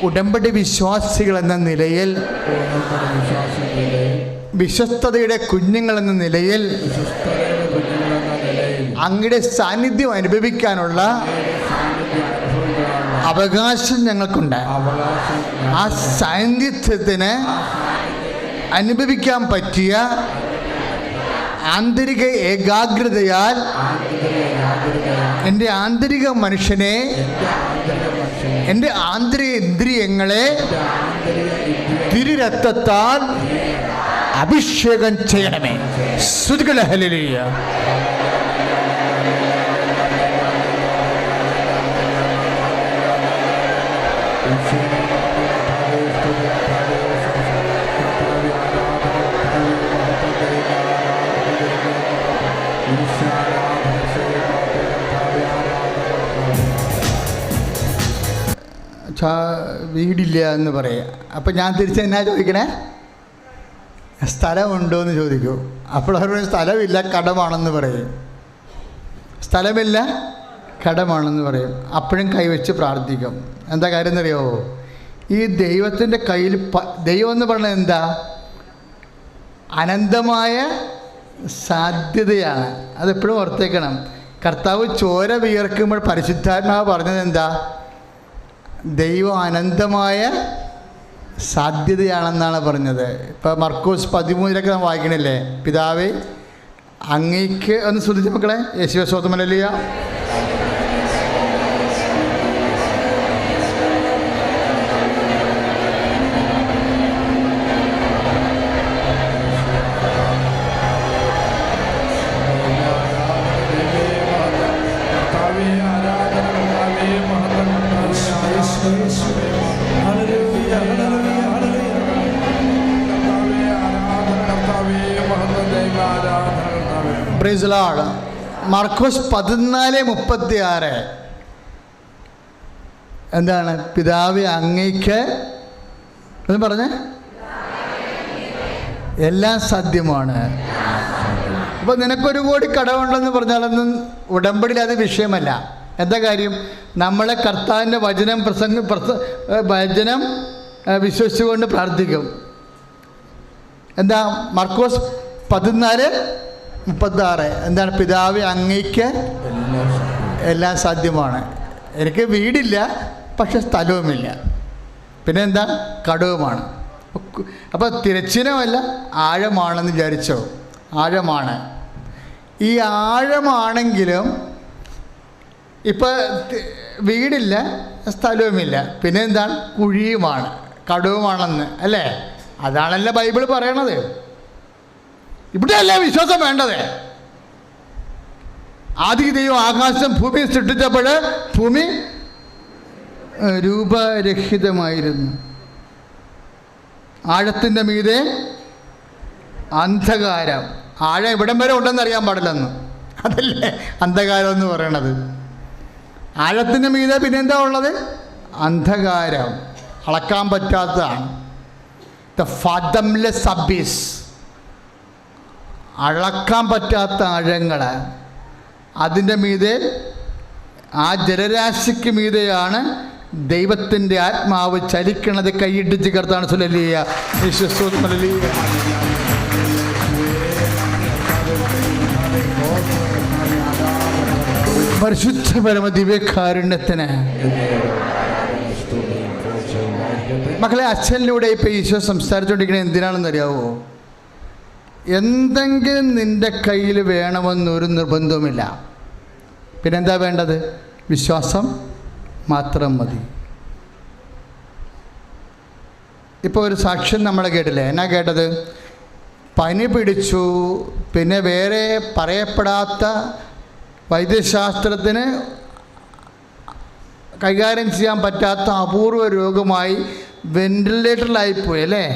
ഉടമ്പടി വിശ്വാസികൾ എന്ന നിലയിൽ, വിശ്വസ്തതയുടെ കുഞ്ഞുങ്ങൾ എന്ന നിലയിൽ അങ്ങയുടെ സാന്നിധ്യം അനുഭവിക്കാനുള്ള അവകാശം ഞങ്ങൾക്കുണ്ട്. ആ സാന്നിധ്യത്തിന് അനുഭവിക്കാൻ പറ്റിയ ആന്തരിക ഏകാഗ്രതയാൽ എൻ്റെ ആന്തരിക മനുഷ്യനെ, എൻ്റെ ആന്തരിക ഇന്ദ്രിയങ്ങളെ തിരുരക്തത്താൽ അഭിഷേകം ചെയ്യണമേ. സ്തുതികളെ ഹല്ലേലൂയ. വീടില്ല എന്ന് പറയാം. അപ്പം ഞാൻ തിരിച്ചെന്നാ ചോദിക്കണേ? സ്ഥലമുണ്ടോ എന്ന് ചോദിക്കും. അപ്പോൾ അവർ സ്ഥലമില്ല, കടമാണെന്ന് പറയും. സ്ഥലമില്ല, കടമാണെന്ന് പറയും. അപ്പോഴും കൈവച്ച് പ്രാർത്ഥിക്കും. എന്താ കാര്യം എന്നറിയോ? ഈ ദൈവത്തിൻ്റെ കയ്യിൽ ദൈവം എന്ന് പറയുന്നത് എന്താ? അനന്തമായ സാധ്യതയാണ്. അതെപ്പോഴും ഓർത്തേക്കണം. കർത്താവ് ചോര വിയർക്കുമ്പോൾ പരിശുദ്ധാത്മാവ് പറഞ്ഞത് എന്താ? ദൈവം അനന്തമായ സാധ്യതയാണെന്നാണ് പറഞ്ഞത്. ഇപ്പോൾ മർക്കോസ് 13 നാം വായിക്കണില്ലേ? പിതാവേ അങ്ങേക്ക് ഒന്ന് ശ്രദ്ധിച്ച മക്കളെ. യേശുവേ സ്തോത്രം. ഹല്ലേലൂയ. Praise the lord. മർക്കോസ് 14:36 എന്താണ്? പിതാവേ അങ്ങയ്ക്ക് എന്ന് പറഞ്ഞേ എല്ലാം സാധ്യമാണ്. അപ്പോൾ നിനക്കൊരു കോടി കടമുണ്ടെന്ന് പറഞ്ഞാലൊന്നും ഉടമ്പടിയിൽ അത് വിഷയമല്ല. എന്താ കാര്യം? നമ്മളെ കർത്താവിൻ്റെ വചനം വചനം വിശ്വസിച്ചുകൊണ്ട് പ്രാർത്ഥിക്കും. എന്താ? മർക്കോസ് 14:36 എന്താണ്? പിതാവേ അങ്ങയ്ക്ക് എല്ലാം സാധ്യമാണ്. എനിക്ക് വീടില്ല, പക്ഷെ സ്ഥലവുമില്ല, പിന്നെ എന്താ? കടവുമാണ്. അപ്പോൾ തിരച്ചിനമല്ല, ആഴമാണെന്ന് വിചാരിച്ചോ? ആഴമാണ്. ഈ ആഴമാണെങ്കിലും ഇപ്പോൾ വീടില്ല, സ്ഥലവുമില്ല, പിന്നെ എന്താണ്? കുഴിയുമാണ്, കടവുമാണെന്ന് അല്ലേ? അതാണല്ലോ ബൈബിൾ പറയണത്. ഇവിടെയല്ല വിശ്വാസം വേണ്ടത്. ആദ്യ ദൈവം ആകാശം ഭൂമി സൃഷ്ടിച്ചപ്പോൾ ഭൂമി രൂപരഹിതമായിരുന്നു. ആഴത്തിൻ്റെ മീതെ അന്ധകാരം. ആഴം ഇവിടം വരെ ഉണ്ടെന്ന് അറിയാൻ പാടില്ലെന്ന്, അതല്ലേ അന്ധകാരം എന്ന് പറയണത്. ആഴത്തിൻ്റെ മീതെ പിന്നെന്താ ഉള്ളത്? അന്ധകാരം, അളക്കാൻ പറ്റാത്തതാണ്. ദ ഫാദംലെസ് അബീസ്, അളക്കാൻ പറ്റാത്ത ആഴങ്ങൾ. അതിൻ്റെ മീതെ, ആ ജലരാശിക്ക് മീതെയാണ് ദൈവത്തിൻ്റെ ആത്മാവ് ചലിക്കണത്. കൈയിട്ടിച്ച് കർത്താണ് സുലലിയ പരിശുദ്ധ പരമ ദിവ്യകാരുണ്യത്തിന്. മക്കളെ, അച്ഛനിലൂടെ ഇപ്പോൾ ഈശോ സംസാരിച്ചുകൊണ്ടിരിക്കുന്നത് എന്തിനാണെന്നറിയാവോ? എന്തെങ്കിലും നിൻ്റെ കയ്യിൽ വേണമെന്നൊരു നിർബന്ധവുമില്ല. പിന്നെന്താ വേണ്ടത്? വിശ്വാസം മാത്രം മതി. ഇപ്പോൾ ഒരു സാക്ഷ്യം നമ്മൾ കേട്ടില്ലേ? എന്നാ കേട്ടത്? പനി പിടിച്ചു, പിന്നെ വേറെ പറയപ്പെടാത്ത വൈദ്യശാസ്ത്രത്തിന് കൈകാര്യം ചെയ്യാൻ പറ്റാത്ത അപൂർവ രോഗമായി വെന്റിലേറ്ററിലായിപ്പോയി അല്ലേ?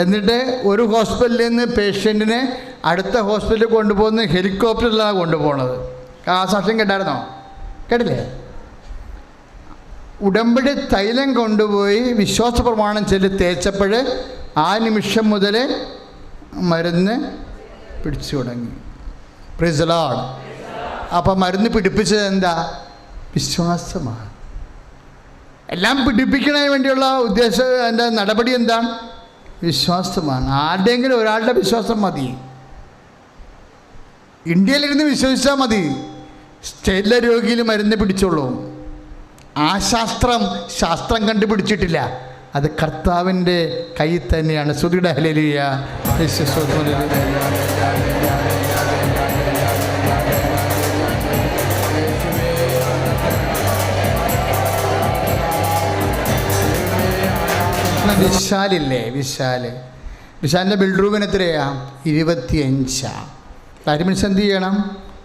എന്നിട്ട് ഒരു ഹോസ്പിറ്റലിൽ നിന്ന് പേഷ്യൻറ്റിനെ അടുത്ത ഹോസ്പിറ്റലിൽ കൊണ്ടുപോകുന്ന ഹെലികോപ്റ്ററിലാണ് കൊണ്ടുപോകുന്നത്. ആ സാക്ഷ്യം കേട്ടായിരുന്നോ? കേട്ടില്ലേ? ഉടമ്പടി തൈലം കൊണ്ടുപോയി വിശ്വാസ പ്രമാണം ചൊല്ലി തേച്ചപ്പോൾ ആ നിമിഷം മുതൽ മരുന്ന് പിടിച്ചു തുടങ്ങി. Price the Lord. അപ്പം മരുന്ന് പിടിപ്പിച്ചത് എന്താ? വിശ്വാസമാണ്. എല്ലാം പിടിപ്പിക്കുന്നതിന് വേണ്ടിയുള്ള ഉദ്ദേശം, എൻ്റെ നടപടി എന്താണ്? വിശ്വാസമാണ്. ആരുടെയെങ്കിലും ഒരാളുടെ വിശ്വാസം മതി. ഇന്ത്യയിലിരുന്ന് വിശ്വസിച്ചാൽ മതി. സ്റ്റേറ്റിലെ രോഗിയിൽ മരുന്ന് പിടിച്ചോളൂ. ആ ശാസ്ത്രം കണ്ടുപിടിച്ചിട്ടില്ല. അത് കർത്താവിൻ്റെ കയ്യിൽ തന്നെയാണ്. സ്തുതിയുടെ ഹല്ലേലൂയ. വിശാലില്ലേ? വിശാലിൻ്റെ ബിൽഡ്റൂമിന് എത്രയാ? 25. മനുഷ്യൻ എന്ത് ചെയ്യണം?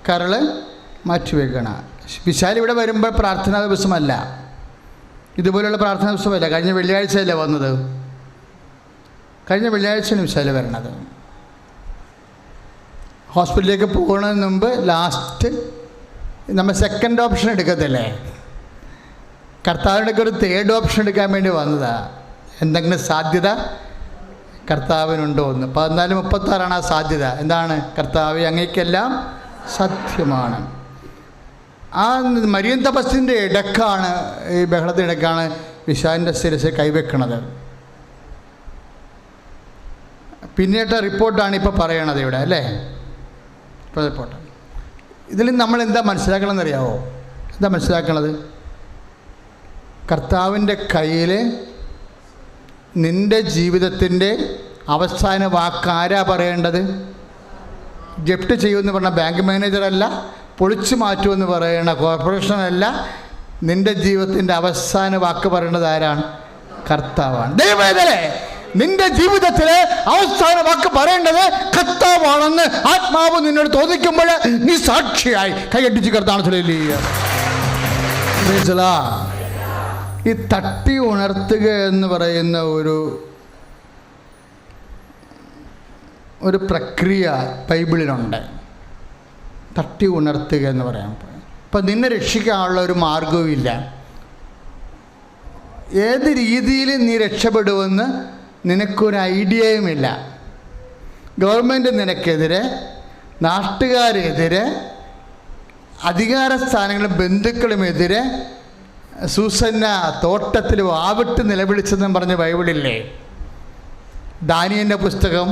കരള് മാറ്റിവെക്കണം. വിശാൽ ഇവിടെ വരുമ്പോൾ പ്രാർത്ഥനാ ദിവസമല്ല, ഇതുപോലെയുള്ള പ്രാർത്ഥനാ ദിവസമല്ല. കഴിഞ്ഞ വെള്ളിയാഴ്ചയല്ലേ വന്നത്? കഴിഞ്ഞ വെള്ളിയാഴ്ചയാണ് വിശാൽ വരണത്. ഹോസ്പിറ്റലിലേക്ക് പോകുന്നതിന് മുമ്പ് ലാസ്റ്റ് നമ്മൾ സെക്കൻഡ് ഓപ്ഷൻ എടുക്കത്തില്ലേ? കർത്താവിനൊക്കെ ഒരു തേർഡ് ഓപ്ഷൻ എടുക്കാൻ വേണ്ടി വന്നതാണ്. എന്തെങ്കിലും സാധ്യത കർത്താവിനുണ്ടോ എന്ന്. 14:36 ആ സാധ്യത. എന്താണ്? കർത്താവ് അങ്ങേക്കെല്ലാം സത്യമാണ്. ആ മരിയൻ തപസ്സിൻ്റെ ഇടക്കാണ്, ഈ ബഹളത്തിനിടക്കാണ് വിശാലിൻ്റെ ശിരസ് കൈവെക്കണത്. പിന്നീട് റിപ്പോർട്ടാണ് ഇപ്പോൾ പറയണത് ഇവിടെ അല്ലേ? ഇപ്പോൾ റിപ്പോർട്ട്. ഇതിൽ നമ്മൾ എന്താ മനസ്സിലാക്കണമെന്നറിയാവോ? എന്താ മനസ്സിലാക്കണത്? കർത്താവിൻ്റെ കയ്യിൽ നിൻ്റെ ജീവിതത്തിൻ്റെ അവസാന വാക്ക് ആരാ പറയേണ്ടത്? ജപ്റ്റ് ചെയ്യുമെന്ന് പറഞ്ഞ ബാങ്ക് മാനേജറല്ല, പൊളിച്ചു മാറ്റുമെന്ന് പറയുന്ന കോർപ്പറേഷനല്ല. നിൻ്റെ ജീവിതത്തിൻ്റെ അവസാന വാക്ക് പറയേണ്ടത് ആരാണ്? കർത്താവാണ്. ദൈവമേ, നിൻ്റെ ജീവിതത്തിലെ അവസാന വാക്ക് പറയേണ്ടത് കർത്താവാണെന്ന് ആത്മാവ് നിന്നോട് തോന്നിക്കുമ്പോൾ നീ സാക്ഷിയായി കൈയടിച്ച് കർത്താവ്. ഈ തട്ടി ഉണർത്തുക എന്ന് പറയുന്ന ഒരു പ്രക്രിയ ബൈബിളിലുണ്ട്, തട്ടി ഉണർത്തുക എന്ന് പറയാൻ. അപ്പം നിന്നെ രക്ഷിക്കാനുള്ള ഒരു മാർഗവുമില്ല. ഏത് രീതിയിൽ നീ രക്ഷപ്പെടുമെന്ന് നിനക്കൊരു ഐഡിയയുമില്ല. ഗവൺമെൻറ് നിനക്കെതിരെ, നാട്ടുകാരെതിരെ, അധികാര സ്ഥാനങ്ങളും ബന്ധുക്കളുമെതിരെ സൂസന്ന തോട്ടത്തിൽ വാവിട്ട് നിലവിളിച്ചെന്നും പറഞ്ഞ ബൈബിളില്ലേ? ദാനിയേലിൻ്റെ പുസ്തകം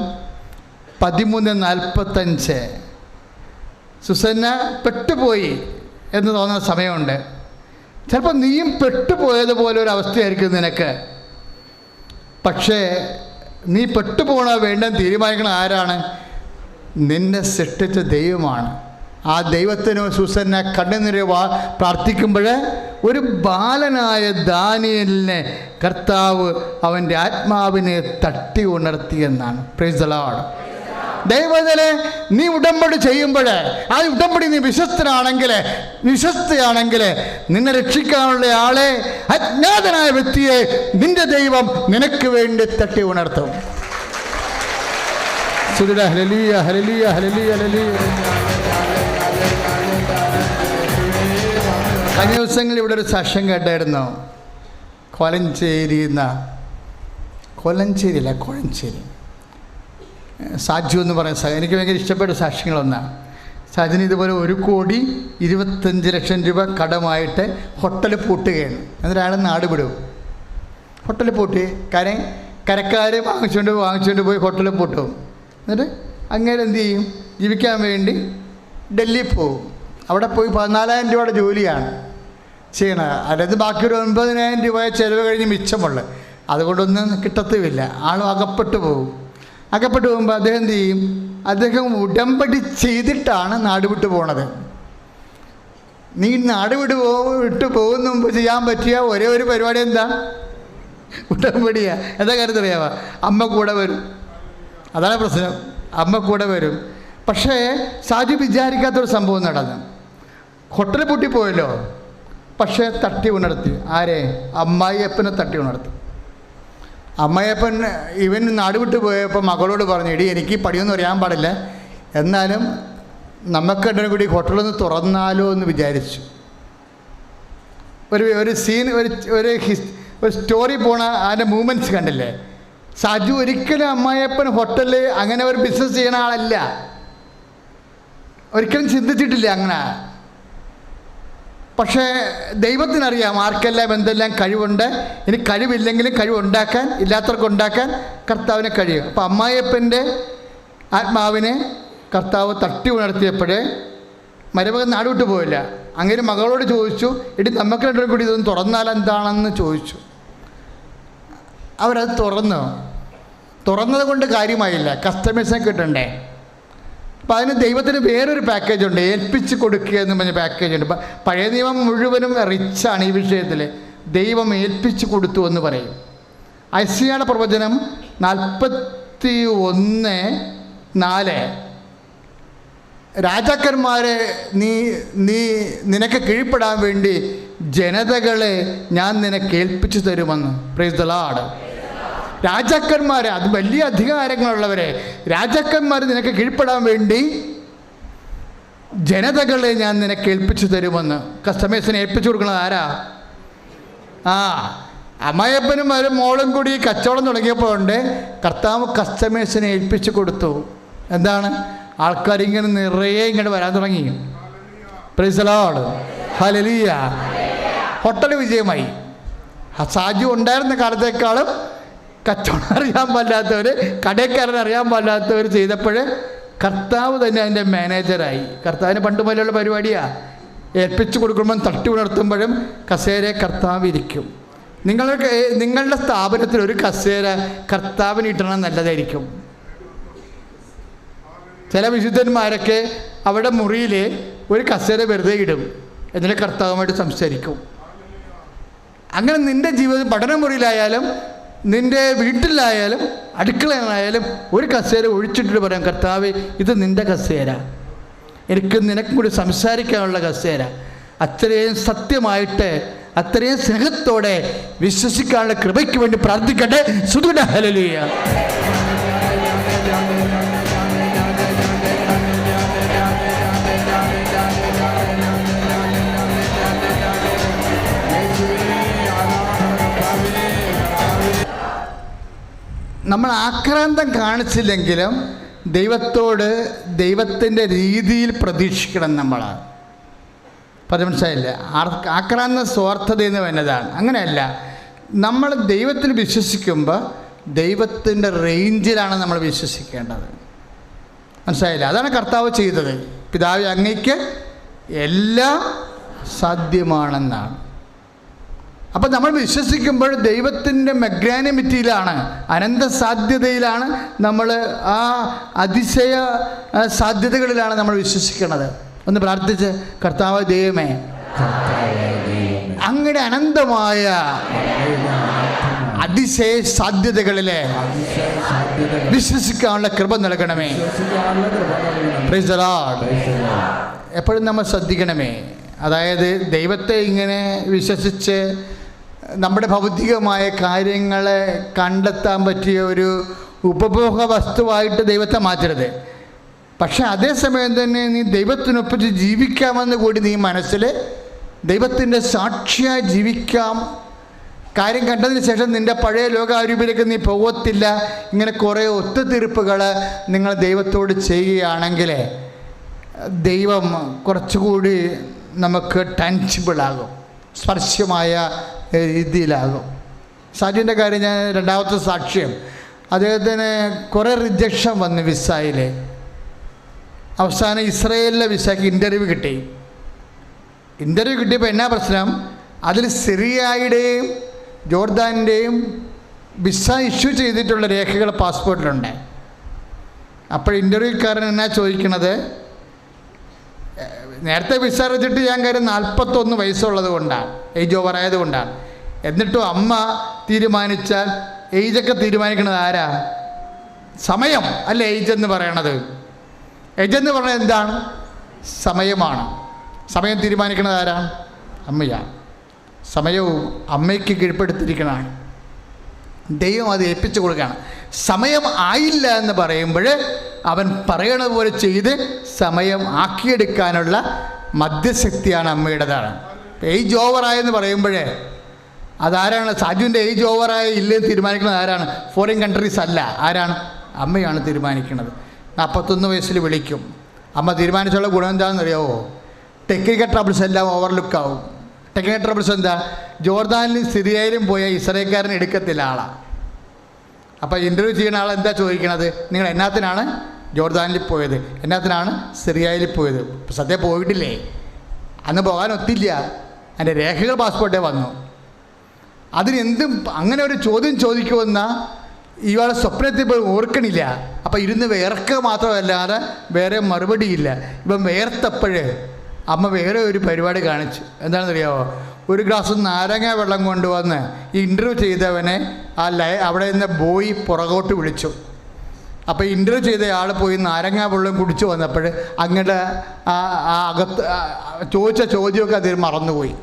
13:45. സൂസന്ന പെട്ടുപോയി എന്ന് തോന്നുന്ന സമയമുണ്ട്. ചിലപ്പോൾ നീയും പെട്ടുപോയതുപോലെ ഒരു അവസ്ഥയായിരിക്കും നിനക്ക്. പക്ഷേ നീ പെട്ടുപോകണോ വേണ്ടെന്ന് തീരുമാനിക്കണ ആരാണ്? നിന്നെ സൃഷ്ടിച്ച ദൈവമാണ്. ആ ദൈവത്തിന് സൂസന്ന കണ്ണുനിറയെ പ്രാർത്ഥിക്കുമ്പോൾ ഒരു ബാലനായ ദാനിയേലിനെ കർത്താവ് അവൻ്റെ ആത്മാവിനെ തട്ടി ഉണർത്തിയെന്നാണ്. Praise the lord. ദൈവത്തിലെ നീ ഉടമ്പടി ചെയ്യുമ്പോൾ, ആ ഉടമ്പടി നീ വിശ്വസ്തയാണെങ്കിൽ നിന്നെ രക്ഷിക്കാനുള്ള ആളെ, അജ്ഞാതനായ വ്യക്തിയെ നിന്റെ ദൈവം നിനക്ക് വേണ്ടി തട്ടി ഉണർത്തും. Hallelujah, hallelujah, hallelujah, hallelujah. കഴിഞ്ഞ ദിവസങ്ങളിൽ ഇവിടെ ഒരു സാക്ഷ്യം കേട്ടായിരുന്നു. കോലഞ്ചേരി സാജു എന്ന് പറയുന്ന എനിക്ക് ഭയങ്കര ഇഷ്ടപ്പെട്ട സാക്ഷ്യങ്ങളൊന്നാണ്. സാജുന് ഇതുപോലെ 1,25,00,000 രൂപ കടമായിട്ട് ഹോട്ടൽ പൂട്ടുകയാണ്. എന്നിട്ട് അയാൾ നാട് വിടും. ഹോട്ടൽ പൂട്ടി കരക്കാർ വാങ്ങിച്ചുകൊണ്ട് പോയി ഹോട്ടൽ പൂട്ടും. എന്നിട്ട് അങ്ങനെ എന്ത് ചെയ്യും? ജീവിക്കാൻ വേണ്ടി ഡൽഹി പോകും. അവിടെ പോയി 14,000 രൂപയുടെ ജോലിയാണ് ചെയ്യണത്. അതായത് ബാക്കി ഒരു 9,000 രൂപ ചിലവ് കഴിഞ്ഞ് മിച്ചമുള്ളത്, അതുകൊണ്ടൊന്നും കിട്ടത്തുമില്ല. ആളും അകപ്പെട്ടു പോകും. അകപ്പെട്ടു പോകുമ്പോൾ അദ്ദേഹം എന്ത് ചെയ്യും? അദ്ദേഹം ഉടമ്പടി ചെയ്തിട്ടാണ് നാട് വിട്ടു പോണത്. നീ നാട് വിട്ടു പോകുന്ന മുമ്പ് ചെയ്യാൻ പറ്റിയ ഒരേ ഒരു പരിപാടി എന്താ? ഉടമ്പടിയാ. എന്താ കാര്യം അറിയാവാ? അമ്മ കൂടെ വരും. അതാണ് പ്രശ്നം. അമ്മ കൂടെ വരും. പക്ഷേ സാജു വിചാരിക്കാത്തൊരു സംഭവം നടന്നു. ഹോട്ടൽ പൂട്ടിപ്പോയല്ലോ, പക്ഷേ തട്ടി ഉണർത്തി. ആരെ? അമ്മായിയപ്പനെ തട്ടി ഉണർത്തി. അമ്മായിയപ്പൻ ഇവൻ നാട് വിട്ട് പോയപ്പോൾ മകളോട് പറഞ്ഞു, എടി എനിക്ക് പടിയൊന്നും അറിയാൻ പാടില്ല, എന്നാലും നമുക്ക് രണ്ടും കൂടി ഹോട്ടലൊന്ന് തുറന്നാലോ എന്ന് വിചാരിച്ചു. ഒരു സീൻ, ഒരു സ്റ്റോറി പോണ അതിൻ്റെ മൂവ്മെൻറ്റ്സ് കണ്ടില്ലേ? സാജു ഒരിക്കലും അമ്മായിയപ്പൻ ഹോട്ടലിൽ അങ്ങനെ ഒരു ബിസിനസ് ചെയ്യണ ആളല്ല. ഒരിക്കലും ചിന്തിച്ചിട്ടില്ല അങ്ങനെ. പക്ഷേ ദൈവത്തിനറിയാം ആർക്കെല്ലാം എന്തെല്ലാം കഴിവുണ്ട്. ഇനി കഴിവില്ലെങ്കിലും കഴിവുണ്ടാക്കാൻ, ഇല്ലാത്തവർക്ക് ഉണ്ടാക്കാൻ കർത്താവിന് കഴിയും. അപ്പോൾ അമ്മായിയപ്പൻ്റെ ആത്മാവിനെ കർത്താവ് തട്ടി ഉണർത്തിയപ്പോഴേ മരുമകൻ നാട് വിട്ടു പോയില്ല. അങ്ങനെ മകളോട് ചോദിച്ചു, എടി നമുക്ക് രണ്ടും കൂടി ഇതൊന്ന് തുറന്നാൽ എന്താണെന്ന് ചോദിച്ചു. അവരത് തുറന്നത് കൊണ്ട് കാര്യമായില്ല, കസ്റ്റമേഴ്സിനെ കിട്ടണ്ടേ. അപ്പോൾ അതിന് ദൈവത്തിന് വേറൊരു പാക്കേജുണ്ട്, ഏൽപ്പിച്ച് കൊടുക്കുക എന്ന് പറഞ്ഞ പാക്കേജുണ്ട്. പഴയ നിയമം മുഴുവനും റിച്ചാണ് ഈ വിഷയത്തിൽ. ദൈവം ഏൽപ്പിച്ച് കൊടുത്തു എന്ന് പറയും. ഐസിയായുടെ പ്രവചനം 41:4 രാജാക്കന്മാരെ നിനക്ക് കീഴ്പ്പെടാൻ വേണ്ടി ജനതകളെ ഞാൻ നിനക്ക് ഏൽപ്പിച്ചു തരുമെന്ന്. Price the Lord. രാജാക്കന്മാരെ, അത് വലിയ അധികാരങ്ങളുള്ളവരെ, രാജാക്കന്മാർ നിനക്ക് കീഴ്പ്പെടാൻ വേണ്ടി ജനതകളെ ഞാൻ നിനക്ക് ഏൽപ്പിച്ചു തരുമെന്ന്. കസ്റ്റമേഴ്സിനെ ഏൽപ്പിച്ചു കൊടുക്കുന്നത് ആരാ? അമ്മായിയപ്പനും അവരും മോളും കൂടി കച്ചവടം തുടങ്ങിയപ്പോഴുണ്ട് കർത്താവ് കസ്റ്റമേഴ്സിനെ ഏൽപ്പിച്ചു കൊടുത്തു. എന്താണ്? ആൾക്കാരിങ്ങനെ നിറയെ ഇങ്ങോട്ട് വരാൻ തുടങ്ങി. Price the lord. Hallelujah. Hotel വിജയമായി. സാജു ഉണ്ടായിരുന്ന കാലത്തേക്കാളും കച്ചവടം അറിയാൻ പാടില്ലാത്തവർ, കടക്കാരൻ അറിയാൻ പാടില്ലാത്തവർ ചെയ്തപ്പോൾ കർത്താവ് തന്നെ അതിൻ്റെ മാനേജറായി. കർത്താവിന് പണ്ട് മുതലുള്ള പരിപാടിയാണ്. ഏൽപ്പിച്ചു കൊടുക്കുമ്പം തട്ടി ഉണർത്തുമ്പോഴും കസേര കർത്താവ് ഇരിക്കും. നിങ്ങളുടെ സ്ഥാപനത്തിൽ ഒരു കസേര കർത്താവിന് ഇട്ടണം നല്ലതായിരിക്കും. ചില വിശുദ്ധന്മാരൊക്കെ അവിടെ മുറിയിൽ ഒരു കസേര വെറുതെ ഇടും, എന്നിട്ട് കർത്താവുമായിട്ട് സംസാരിക്കും. അങ്ങനെ നിൻ്റെ ജീവിതം പഠനമുറിയിലായാലും നിൻ്റെ വീട്ടിലായാലും അടുക്കളയിലായാലും ഒരു കസേര ഒഴിച്ചിട്ട് പറയാം, കർത്താവേ ഇത് നിൻ്റെ കസേര, എനിക്ക് നിനക്കും കൂടി സംസാരിക്കാനുള്ള കസേര. അത്രയും സത്യമായിട്ട്, അത്രയും സ്നേഹത്തോടെ വിശ്വസിക്കാനുള്ള കൃപയ്ക്ക് വേണ്ടി പ്രാർത്ഥിക്കട്ടെ. സുദുന ഹല്ലേലൂയ. നമ്മൾ ആക്രാന്തം കാണിച്ചില്ലെങ്കിലും ദൈവത്തോട് ദൈവത്തിൻ്റെ രീതിയിൽ പ്രതീക്ഷിക്കണം നമ്മൾ. അപ്പം മനസ്സിലായില്ലേ? ആക്രാന്തം സ്വാർത്ഥതയിൽ നിന്ന് വരുന്നതാണ്. അങ്ങനെയല്ല, നമ്മൾ ദൈവത്തിൽ വിശ്വസിക്കുമ്പോൾ ദൈവത്തിൻ്റെ റേഞ്ചിലാണ് നമ്മൾ വിശ്വസിക്കേണ്ടത്. മനസ്സിലായില്ല? അതാണ് കർത്താവ് ചെയ്തത്. പിതാവേ, അങ്ങയ്ക്ക് എല്ലാം സാധ്യമാണെന്നാണ്. അപ്പം നമ്മൾ വിശ്വസിക്കുമ്പോൾ ദൈവത്തിൻ്റെ മെഗ്നാനിമിറ്റിയിലാണ്, അനന്ത സാധ്യതയിലാണ്, നമ്മൾ ആ അതിശയ സാധ്യതകളിലാണ് നമ്മൾ വിശ്വസിക്കുന്നത്. ഒന്ന് പ്രാർത്ഥിച്ച്, കർത്താവ് ദൈവമേ, അങ്ങയുടെ അനന്തമായ അതിശയ സാധ്യതകളിലെ വിശ്വസിക്കാനുള്ള കൃപ നൽകണമേ. Price the Lord. എപ്പോഴും നമ്മൾ ശ്രദ്ധിക്കണമേ. അതായത് ദൈവത്തെ ഇങ്ങനെ വിശ്വസിച്ച് നമ്മുടെ ഭൗതികമായ കാര്യങ്ങളെ കണ്ടെത്താൻ പറ്റിയ ഒരു ഉപഭോഗ വസ്തുവായിട്ട് ദൈവത്തെ മാറ്റരുത്. പക്ഷെ അതേസമയം തന്നെ നീ ദൈവത്തിനൊപ്പിച്ച് ജീവിക്കാമെന്ന് കൂടി നീ മനസ്സിൽ ദൈവത്തിൻ്റെ സാക്ഷിയായി ജീവിക്കാം. കാര്യം കണ്ടതിന് ശേഷം നിൻ്റെ പഴയ ലോകാരൂപിലേക്ക് നീ പോകത്തില്ല. ഇങ്ങനെ കുറേ ഒത്തുതീർപ്പുകൾ നിങ്ങൾ ദൈവത്തോട് ചെയ്യുകയാണെങ്കിൽ ദൈവം കുറച്ചുകൂടി നമുക്ക് ടാൻജിബിളാകും, സ്പർശ്യമായ രീതിയിലാകും. സാജുവിൻ്റെ കാര്യം ഞാൻ രണ്ടാമത്തെ സാക്ഷ്യം, അദ്ദേഹത്തിന് കുറേ റിജക്ഷൻ വന്നു വിസയിൽ. അവസാനം ഇസ്രയേലിലെ വിസയ്ക്ക് ഇൻ്റർവ്യൂ കിട്ടി. ഇൻ്റർവ്യൂ കിട്ടിയപ്പോൾ എന്നാ പ്രശ്നം, അതിൽ സിറിയയുടെയും ജോർദാനിൻ്റെയും വിസ ഇഷ്യൂ ചെയ്തിട്ടുള്ള രേഖകൾ പാസ്പോർട്ടിലുണ്ട്. അപ്പോൾ ഇൻ്റർവ്യൂക്കാരൻ എന്നാ ചോദിക്കണത്, നേരത്തെ വിസ വെച്ചിട്ട് ഞാൻ കാര്യം 41 വയസ്സുള്ളത് കൊണ്ടാണ്, ഏജ് ഓവർ ആയതുകൊണ്ടാണ്. എന്നിട്ടും അമ്മ തീരുമാനിച്ചാൽ ഏജൊക്കെ തീരുമാനിക്കുന്നത് ആരാ? സമയം അല്ല ഏജ് എന്ന് പറയണത്. ഏജ് എന്ന് പറയുന്നത് എന്താണ്? സമയമാണ്. സമയം തീരുമാനിക്കുന്നത് ആരാണ്? അമ്മയാണ്. സമയവും അമ്മയ്ക്ക് കീഴ്പ്പെടുത്തിയിരിക്കണതാണ്. ദൈവം അത് ഏൽപ്പിച്ചു കൊടുക്കുകയാണ്. സമയം ആയില്ല എന്ന് പറയുമ്പോൾ അവൻ പറയണത് പോലെ ചെയ്ത് സമയം ആക്കിയെടുക്കാനുള്ള മധ്യശക്തിയാണ് അമ്മയുടേതാണ്. ഏജ് ഓവറായെന്ന് പറയുമ്പോഴേ അതാരാണ്? സാജുവിൻ്റെ ഏജ് ഓവറായ ഇല്ലെന്ന് തീരുമാനിക്കുന്നത് ആരാണ്? ഫോറിൻ കൺട്രീസ് അല്ല. ആരാണ്? അമ്മയാണ് തീരുമാനിക്കുന്നത്. 41 വയസ്സിൽ വിളിക്കും. അമ്മ തീരുമാനിച്ചുള്ള ഗുണം എന്താണെന്ന് അറിയാമോ? ടെക്നിക്കൽ ട്രബിൾസ് എല്ലാം ഓവർലുക്കാവും. ടെക്നിക്കൽ ട്രബിൾസ് എന്താ? ജോർദാനിലും സിറിയയിലും പോയ ഇസ്രായേൽക്കാരനെ എടുക്കത്തില്ല ആളാണ്. അപ്പോൾ ഇൻ്റർവ്യൂ ചെയ്യുന്ന ആൾ എന്താ ചോദിക്കണത്? നിങ്ങൾ എന്നാത്തിനാണ് ജോർദാനിൽ പോയത്? എന്നാത്തിനാണ് സിറിയയിൽ പോയത്? സദ്യ പോയിട്ടില്ലേ? അന്ന് പോകാൻ ഒത്തില്ല. അതിൻ്റെ രേഖകൾ പാസ്പോർട്ടേ വന്നു. അതിനെന്തും അങ്ങനെ ഒരു ചോദ്യം ചോദിക്കുമെന്ന ഇയാളെ സ്വപ്നത്തിൽ പോയി ഓർക്കണില്ല. അപ്പം ഇരുന്ന് വേർക്കുക മാത്രമല്ലാതെ വേറെ മറുപടിയില്ല. ഇപ്പം വേർത്തപ്പോഴേ അമ്മ വേറെ ഒരു പരിപാടി കാണിച്ചു. എന്താണെന്നറിയാമോ? ഒരു ഗ്ലാസ് നാരങ്ങ വെള്ളം കൊണ്ടുവന്ന് ഈ ഇൻ്റർവ്യൂ ചെയ്തവനെ അവിടെ നിന്ന് ബോയ് പുറകോട്ട് വിളിച്ചു. അപ്പോൾ ഇൻ്റർവ്യൂ ചെയ്ത ആൾ പോയി നാരങ്ങ വെള്ളം കുടിച്ചു വന്നപ്പോൾ അങ്ങോട്ട് അകത്ത് ചോദിച്ച ചോദ്യമൊക്കെ അതിൽ മറന്നുപോയി.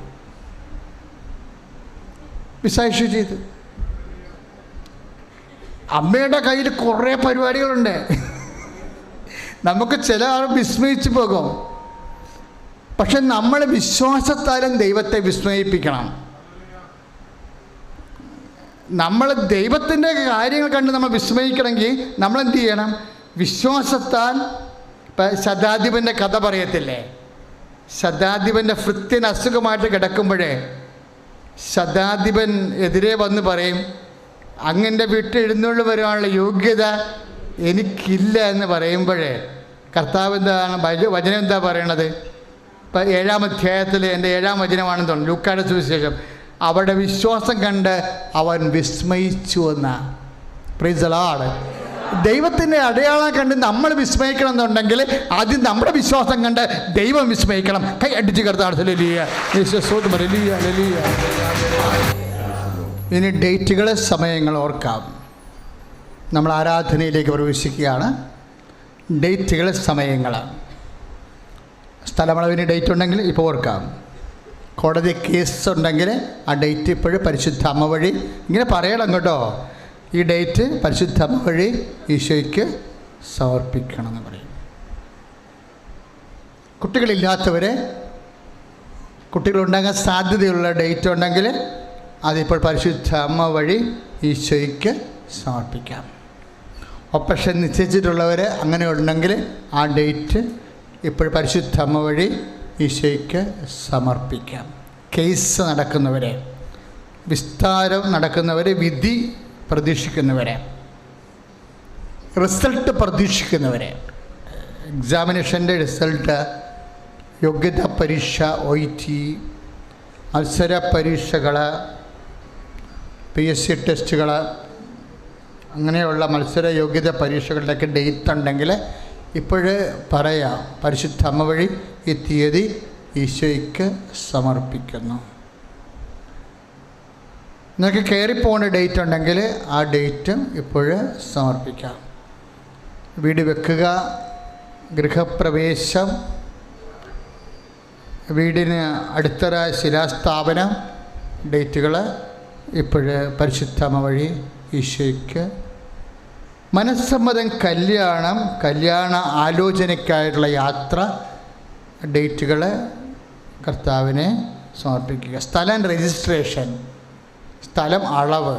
വിസ ഇഷ്യൂ ചെയ്തു. അമ്മയുടെ കയ്യിൽ കുറേ പരിപാടികളുണ്ട്. നമുക്ക് ചില ആൾ വിസ്മയിച്ചു പോകും. പക്ഷെ നമ്മൾ വിശ്വാസത്താലും ദൈവത്തെ വിസ്മയിപ്പിക്കണം. നമ്മൾ ദൈവത്തിൻ്റെ കാര്യങ്ങൾ കണ്ട് നമ്മൾ വിസ്മയിക്കണമെങ്കിൽ നമ്മളെന്ത് ചെയ്യണം? വിശ്വാസത്താൽ. ഇപ്പം ശതാധിപൻ്റെ കഥ പറയത്തില്ലേ? ശതാധിപൻ്റെ ഭൃത്യൻ അസുഖമായിട്ട് കിടക്കുമ്പോഴേ ശതാധിപൻ എതിരെ വന്ന് പറയും, അങ്ങൻ്റെ വീട്ടിൽ എഴുന്നള്ളി വരാനുള്ള യോഗ്യത എനിക്കില്ല എന്ന് പറയുമ്പോഴേ കർത്താവ് എന്താണ് വചനം എന്താ പറയണത്? ഇപ്പം 7-ാം അധ്യായത്തിൽ എൻ്റെ 7-ാം വചനമാണെന്ന് തോന്നുന്നു, ലൂക്കായുടെ സുവിശേഷം. അവരുടെ വിശ്വാസം കണ്ട് അവൻ വിസ്മയിച്ചു എന്ന. Price the Lord. ദൈവത്തിൻ്റെ അടയാളം കണ്ട് നമ്മൾ വിസ്മയിക്കണം എന്നുണ്ടെങ്കിൽ ആദ്യം നമ്മുടെ വിശ്വാസം കണ്ട് ദൈവം വിസ്മയിക്കണം. കൈ അടിച്ച് കർത്താവ്. ഇനി ഡേറ്റുകൾ, സമയങ്ങൾ ഓർക്കാം. നമ്മൾ ആരാധനയിലേക്ക് പ്രവേശിക്കുകയാണ്. ഡേറ്റുകൾ, സമയങ്ങൾ. സ്ഥലമളവിന് ഡേറ്റ് ഉണ്ടെങ്കിൽ ഇപ്പോൾ ഓർക്കാം. കോടതി കേസ് ഉണ്ടെങ്കിൽ ആ ഡേറ്റ് ഇപ്പോഴും പരിശുദ്ധ അമ്മ വഴി ഇങ്ങനെ പറയണം കേട്ടോ. ഈ ഡേറ്റ് പരിശുദ്ധ അമ്മ വഴി ഈശോയ്ക്ക് സമർപ്പിക്കണം എന്ന് പറയും. കുട്ടികളില്ലാത്തവരെ, കുട്ടികളുണ്ടാകാൻ സാധ്യതയുള്ള ഡേറ്റ് ഉണ്ടെങ്കിൽ അതിപ്പോൾ പരിശുദ്ധ അമ്മ വഴി ഈശോയ്ക്ക് സമർപ്പിക്കാം. ഓപ്പറേഷൻ നിശ്ചയിച്ചിട്ടുള്ളവർ അങ്ങനെ ഉണ്ടെങ്കിൽ ആ ഡേറ്റ് ഇപ്പോൾ പരിശുദ്ധ അമ്മ വഴി ഈശോയ്ക്ക് സമർപ്പിക്കാം. കേസ് നടക്കുന്നവരെ, വിസ്താരം നടക്കുന്നവരെ, വിധി പ്രതീക്ഷിക്കുന്നവരെ, റിസൾട്ട് പ്രതീക്ഷിക്കുന്നവരെ, എക്സാമിനേഷൻ്റെ റിസൾട്ട്, യോഗ്യതാ പരീക്ഷ, OET, മത്സര പരീക്ഷകൾ, PSC ടെസ്റ്റുകൾ, അങ്ങനെയുള്ള മത്സര യോഗ്യത പരീക്ഷകളുടെയൊക്കെ ഡേറ്റ് ഉണ്ടെങ്കിൽ ഇപ്പോഴേ പറയാം, പരിശുദ്ധ അമ്മ വഴി ഈ തീയതി ഈശോയ്ക്ക് സമർപ്പിക്കുന്നു. നിങ്ങൾക്ക് കയറിപ്പോകേണ്ട ഡേറ്റ് ഉണ്ടെങ്കിൽ ആ ഡേറ്റ് ഇപ്പോഴേ സമർപ്പിക്കാം. വീട് വെക്കുക, ഗൃഹപ്രവേശം, വീടിന് അടിത്തറ, ശിലാസ്ഥാപനം ഡേറ്റുകൾ ഇപ്പോഴേ പരിശുദ്ധ അമ്മ വഴി ഈശോയ്ക്ക്. മനസ്സമ്മതം, കല്യാണം, കല്യാണ ആലോചനയ്ക്കായിട്ടുള്ള യാത്ര ഡേറ്റുകൾ കർത്താവിനെ സമർപ്പിക്കുക. സ്ഥലം രജിസ്ട്രേഷൻ, സ്ഥലം അളവ്,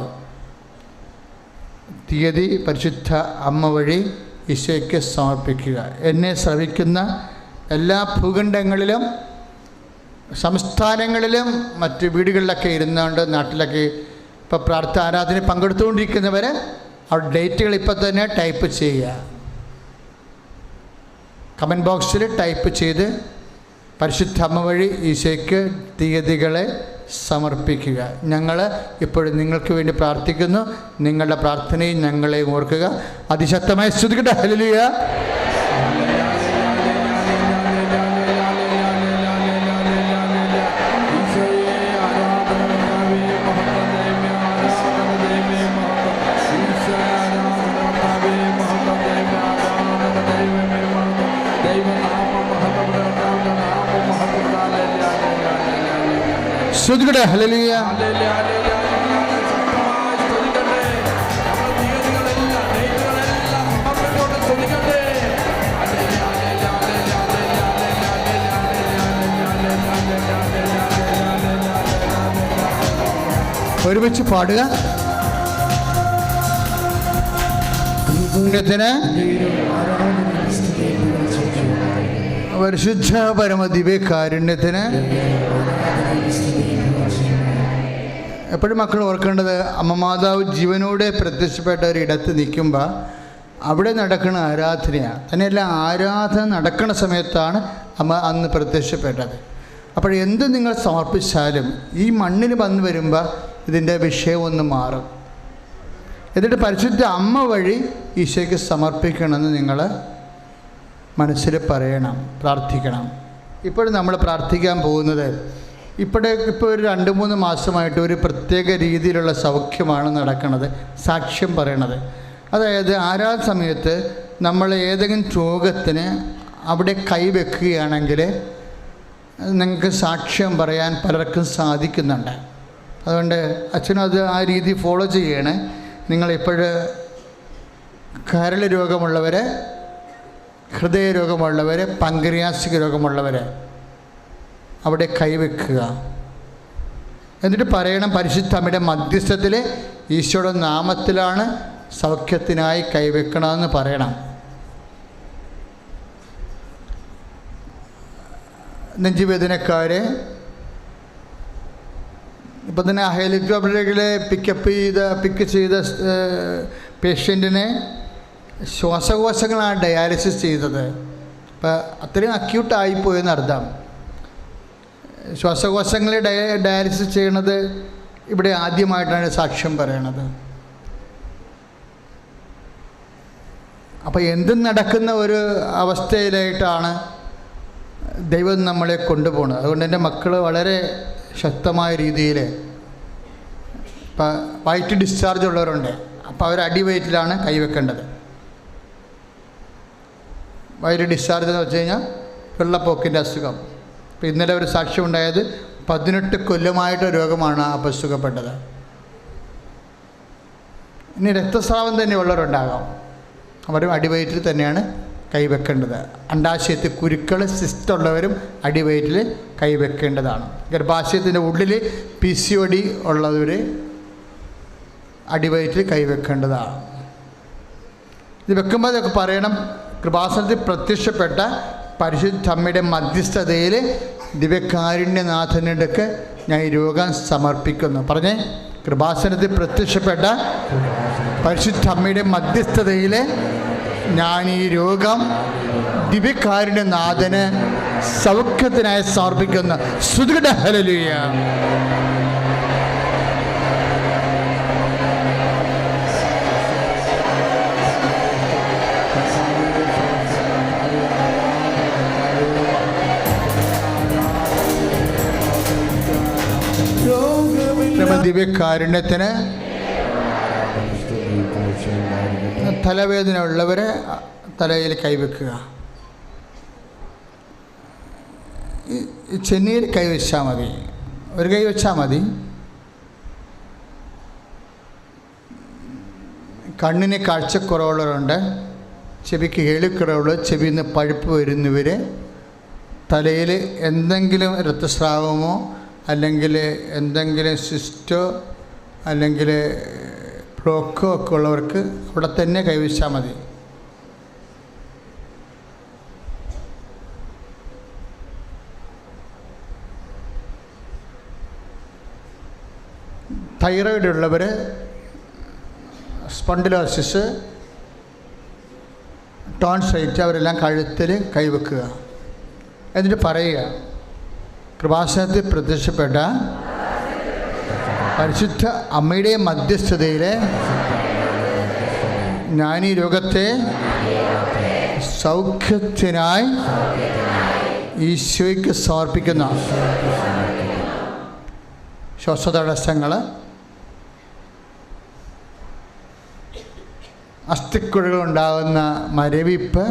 തീയതി പരിശുദ്ധ അമ്മ വഴി ഈശോയ്ക്ക് സമർപ്പിക്കുക. എന്നെ ശ്രവിക്കുന്ന എല്ലാ ഭൂഖണ്ഡങ്ങളിലും സംസ്ഥാനങ്ങളിലും മറ്റ് വീടുകളിലൊക്കെ ഇരുന്നുകൊണ്ട് നാട്ടിലൊക്കെ ഇപ്പോൾ ആരാധന പങ്കെടുത്തുകൊണ്ടിരിക്കുന്നവർ ആ ഡേറ്റുകൾ ഇപ്പോൾ തന്നെ ടൈപ്പ് ചെയ്യുക. കമൻറ്റ് ബോക്സിൽ ടൈപ്പ് ചെയ്ത് പരിശുദ്ധ അമ്മ വഴി ഈശോയ്ക്ക് തീയതികളെ സമർപ്പിക്കുക. ഞങ്ങൾ ഇപ്പോഴും നിങ്ങൾക്ക് വേണ്ടി പ്രാർത്ഥിക്കുന്നു. നിങ്ങളുടെ പ്രാർത്ഥനയും ഞങ്ങളെ ഓർക്കുക. അതിശക്തമായി സ്തുതിക്കട്ടെ. ഹല്ലേലൂയ. സ്തുതിക്കട്ടെ. ഹല്ലേലൂയ. ഒരുമിച്ച് പാടുക. പരിശുദ്ധ പരമദിവ്യ കാരുണ്യത്തിന് എപ്പോഴും മക്കൾ ഓർക്കേണ്ടത്, അമ്മ മാതാവ് ജീവനോടെ പ്രത്യക്ഷപ്പെട്ട ഒരിടത്ത് നിൽക്കുമ്പോൾ അവിടെ നടക്കുന്ന ആരാധനയാണ്. തന്നെയല്ല, ആരാധന നടക്കുന്ന സമയത്താണ് അമ്മ അന്ന് പ്രത്യക്ഷപ്പെട്ടത്. അപ്പോൾ എന്ത് നിങ്ങൾ സമർപ്പിച്ചാലും ഈ മണ്ണിൽ വന്ന് വരുമ്പോൾ ഇതിൻ്റെ വിഷയം ഒന്ന് മാറും. എന്നിട്ട് പരിശുദ്ധ അമ്മ വഴി ഈശോയ്ക്ക് സമർപ്പിക്കണമെന്ന് നിങ്ങൾ മനസ്സിൽ പറയണം, പ്രാർത്ഥിക്കണം. ഇപ്പോഴും നമ്മൾ പ്രാർത്ഥിക്കാൻ പോകുന്നത് ഇപ്പോൾ ഒരു 2-3 മാസമായിട്ട് ഒരു പ്രത്യേക രീതിയിലുള്ള സൗഖ്യമാണ് നടക്കുന്നത്, സാക്ഷ്യം പറയണത്. അതായത് ആരാധന സമയത്ത് നമ്മൾ ഏതെങ്കിലും രോഗത്തിന് അവിടെ കൈവെക്കുകയാണെങ്കിൽ നിങ്ങൾക്ക് സാക്ഷ്യം പറയാൻ പലർക്കും സാധിക്കുന്നുണ്ട്. അതുകൊണ്ട് അച്ഛനും അത് ആ രീതി ഫോളോ ചെയ്യണേ. നിങ്ങളിപ്പോൾ കരൾ രോഗമുള്ളവർ, ഹൃദയരോഗമുള്ളവർ, പങ്ക്രിയാസിക് രോഗമുള്ളവർ അവിടെ കൈവെക്കുക. എന്നിട്ട് പറയണം, പരിശുദ്ധ അമ്മയുടെ മധ്യസ്ഥത്തിൽ ഈശോയുടെ നാമത്തിലാണ് സൗഖ്യത്തിനായി കൈവെക്കണമെന്ന് പറയണം. നെഞ്ചുവേദനക്കാർ ഇപ്പം തന്നെ ഹെലികോപ്റ്ററിലെ പിക്ക് ചെയ്ത പേഷ്യൻറ്റിനെ ശ്വാസകോശങ്ങളാണ് ഡയാലിസിസ് ചെയ്തത്. അപ്പം അത്രയും അക്യൂട്ടായിപ്പോയെന്ന് അർത്ഥം. ശ്വാസകോശങ്ങളെ ഡയാലിസിസ് ചെയ്യണത് ഇവിടെ ആദ്യമായിട്ടാണ് സാക്ഷ്യം പറയണത്. അപ്പോൾ എന്തും നടക്കുന്ന ഒരു അവസ്ഥയിലായിട്ടാണ് ദൈവം നമ്മളെ കൊണ്ടുപോകുന്നത്. അതുകൊണ്ട് എൻ്റെ മക്കൾ വളരെ ശക്തമായ രീതിയിൽ, ഇപ്പം വയറ്റ് ഡിസ്ചാർജ് ഉള്ളവരുണ്ട്, അപ്പോൾ അവർ അടിവയറ്റിലാണ് കൈവെക്കേണ്ടത്. വയറ്റ് ഡിസ്ചാർജ് എന്ന് വെച്ച് കഴിഞ്ഞാൽ വെള്ളപ്പൊക്കിൻ്റെ അസുഖം. ഇപ്പോൾ ഇന്നലെ ഒരു സാക്ഷ്യം ഉണ്ടായത് 18 കൊല്ലമായിട്ട് രോഗമാണ് അപസുഖപ്പെട്ടത്. ഇനി രക്തസ്രാവം തന്നെ ഉള്ളവരുണ്ടാകാം, അവരും അടിവയറ്റിൽ തന്നെയാണ് കൈവെക്കേണ്ടത്. അണ്ടാശയത്തിൽ കുരുക്കൾ, സിസ്റ്റ് ഉള്ളവരും അടിവയറ്റിൽ കൈവെക്കേണ്ടതാണ്. ഗർഭാശയത്തിൻ്റെ ഉള്ളിൽ PCOD ഉള്ളവർ അടിവയറ്റിൽ കൈവെക്കേണ്ടതാണ്. ഇത് വെക്കുമ്പോൾ അതൊക്കെ പറയണം, കൃപാസനത്തിൽ പ്രത്യക്ഷപ്പെട്ട പരിശുദ്ധ അമ്മയുടെ മധ്യസ്ഥതയിൽ ദിവ്യകാരുണ്യനാഥനുടെയൊക്കെ ഞാൻ ഈ രോഗം സമർപ്പിക്കുന്നു. പറഞ്ഞേ, കൃപാസനത്തിൽ പ്രത്യക്ഷപ്പെട്ട പരിശുദ്ധ അമ്മയുടെ മധ്യസ്ഥതയിൽ ഞാൻ ഈ രോഗം ദിവ്യകാരുണ്യനാഥന് സൗഖ്യത്തിനായി സമർപ്പിക്കുന്നു. സ്തുതിക്കട്ടെ, ഹല്ലേലൂയ. ദിവ്യകാരുണ്യത്തിന് തലവേദന ഉള്ളവരെ തലയിൽ കൈവെക്കുക. ചെന്നിയിൽ കൈവച്ചാൽ മതി, ഒരു കൈ വെച്ചാൽ മതി. കണ്ണിന് കാഴ്ചക്കുറവുള്ളവരുണ്ട്, ചെവിക്ക് കേൾവിക്കുറവുള്ള, ചെവിയിൽ നിന്ന് പഴുപ്പ് വരുന്നവർ, തലയിൽ എന്തെങ്കിലും രക്തസ്രാവമോ അല്ലെങ്കിൽ എന്തെങ്കിലും സിസ്റ്റോ അല്ലെങ്കിൽ ബ്ലോക്കോ ഒക്കെ ഉള്ളവർക്ക് അവിടെ തന്നെ കൈവച്ചാൽ മതി. തൈറോയിഡ് ഉള്ളവർ, സ്പോണ്ടിലോസിസ്, ടോൺസൈറ്റ്, അവരെല്ലാം കഴുത്തിൽ കൈവെക്കുക. എന്നിട്ട് പറയുക, കൃപാസനത്തിൽ പ്രത്യക്ഷപ്പെട്ട പരിശുദ്ധ അമ്മയുടെ മധ്യസ്ഥതയിൽ ഞാൻ ഈ രോഗത്തെ സൗഖ്യത്തിനായി ഈശോയ്ക്ക് സമർപ്പിക്കുന്ന. ശ്വാസതടസ്സങ്ങൾ, അസ്ഥിക്കുഴകളുണ്ടാകുന്ന മരവിപ്പ്,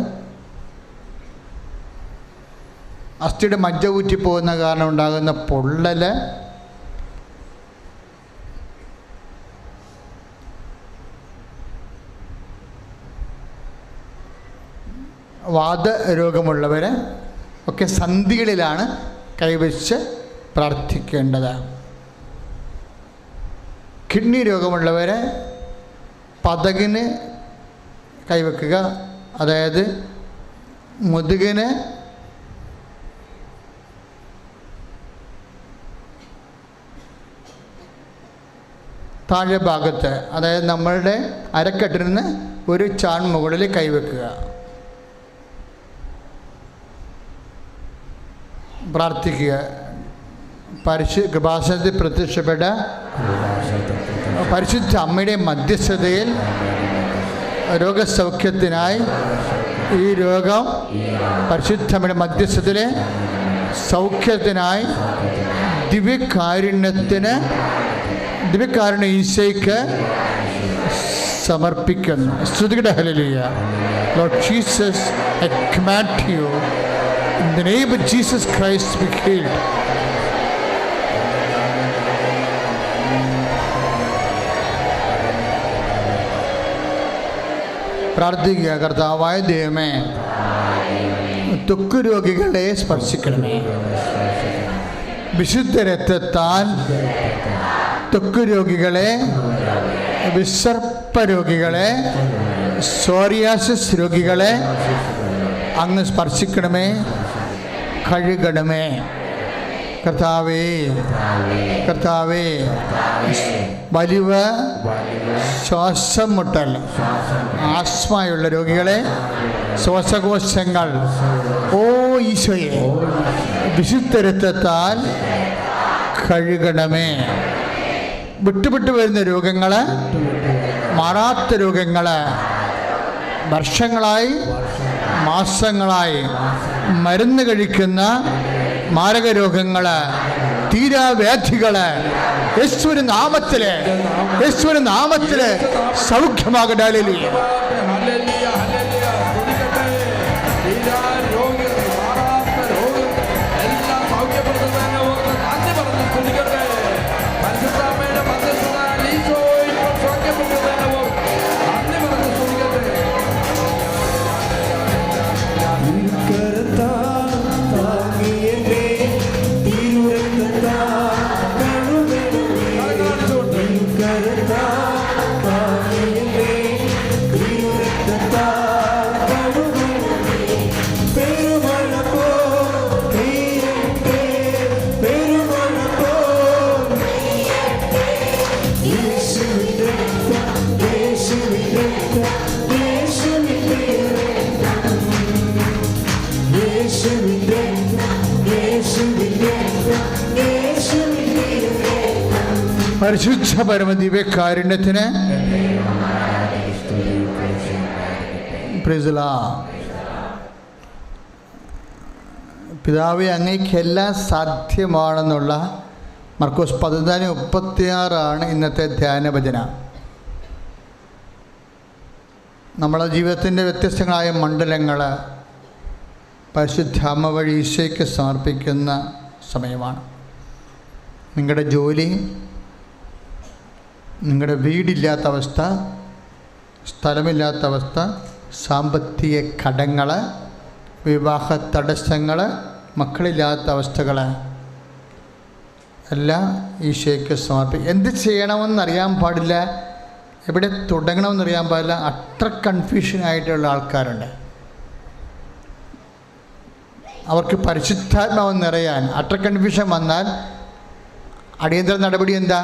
അസ്ഥിയുടെ മജ്ജ ഊറ്റിപ്പോകുന്ന കാരണം ഉണ്ടാകുന്ന പൊള്ളൽ, വാതരോഗമുള്ളവർ ഒക്കെ സന്ധികളിലാണ് കൈവച്ച് പ്രാർത്ഥിക്കേണ്ടത്. കിഡ്നി രോഗമുള്ളവർ പതകിന് കൈവെക്കുക, അതായത് മുതുകിന് താഴെ ഭാഗത്ത്, അതായത് നമ്മളുടെ അരക്കെട്ടിൽ നിന്ന് ഒരു ചാൺ മുകളിൽ കൈവെക്കുക. പ്രാർത്ഥിക്കുക. കൃപാസനത്തിൽ പ്രത്യക്ഷപ്പെട്ട പരിശുദ്ധ അമ്മയുടെ മധ്യസ്ഥതയിൽ രോഗസൗഖ്യത്തിനായി ഈ രോഗം പരിശുദ്ധ അമ്മയുടെ മധ്യസ്ഥതയിലെ സൗഖ്യത്തിനായി ദിവ്യകാരുണ്യ ഈശോയ്ക്ക് സമർപ്പിക്കുന്നു. സ്തുതിക്കട്ടെ, hallelujah. Lord Jesus, I command you in the name of Jesus Christ be healed. പ്രാർത്ഥിക്കുക. കർത്താവായ ദൈവമേ, ത്വക്ക് രോഗികളെ സ്പർശിക്കണമേ. വിശുദ്ധ രക്തത്താൽ ത്വക്ക് രോഗികളെ, വിസർപ്പ രോഗികളെ, സോറിയാസിസ് രോഗികളെ അങ്ങ് സ്പർശിക്കണമേ, കഴുകണമേ. കർത്താവേ, കർത്താവേ, വലിയ ശ്വാസം മുട്ടൽ, ആസ്മയുള്ള രോഗികളെ, ശ്വാസകോശങ്ങൾ, ഓ ഈശോയെ, വിശുദ്ധ രക്തത്താൽ കഴുകണമേ. വിട്ടുവിട്ട് വരുന്ന രോഗങ്ങൾ, മാറാത്ത രോഗങ്ങൾ, വർഷങ്ങളായി മാസങ്ങളായി മരുന്ന് കഴിക്കുന്ന മാരക രോഗങ്ങൾ, തീരാവ്യാധികൾ യേശുവിന്റെ നാമത്തിൽ സൗഖ്യമാകട്ടെ. ഹല്ലേലൂയ. പരിശുദ്ധ പരമദിവ്യകാരുണ്യത്തിന് പിതാവേ, അങ്ങേക്കെല്ലാം സാധ്യമാണെന്നുള്ള മർക്കോസ് 14:36 ഇന്നത്തെ ധ്യാനഭജന. നമ്മുടെ ജീവിതത്തിൻ്റെ വ്യത്യസ്തങ്ങളായ മണ്ഡലങ്ങൾ പരിശുദ്ധ അമ്മ വഴി ഈശോയ്ക്ക് സമർപ്പിക്കുന്ന സമയമാണ്. നിങ്ങളുടെ ജോലി, നിങ്ങളുടെ വീടില്ലാത്ത അവസ്ഥ, സ്ഥലമില്ലാത്ത അവസ്ഥ, സാമ്പത്തിക കടങ്ങൾ, വിവാഹ തടസ്സങ്ങൾ, മക്കളില്ലാത്ത അവസ്ഥകൾ എല്ലാം ഈശോയ്ക്ക് സമർപ്പിക്കും. എന്ത് ചെയ്യണമെന്നറിയാൻ പാടില്ല, എവിടെ തുടങ്ങണമെന്നറിയാൻ പാടില്ല. അത്ര കൺഫ്യൂഷനായിട്ടുള്ള ആൾക്കാരുണ്ട്. അവർക്ക് പരിശുദ്ധാത്മാവ് നിറയാൻ അത്ര കൺഫ്യൂഷൻ വന്നാൽ അടിയന്തര നടപടി എന്താ?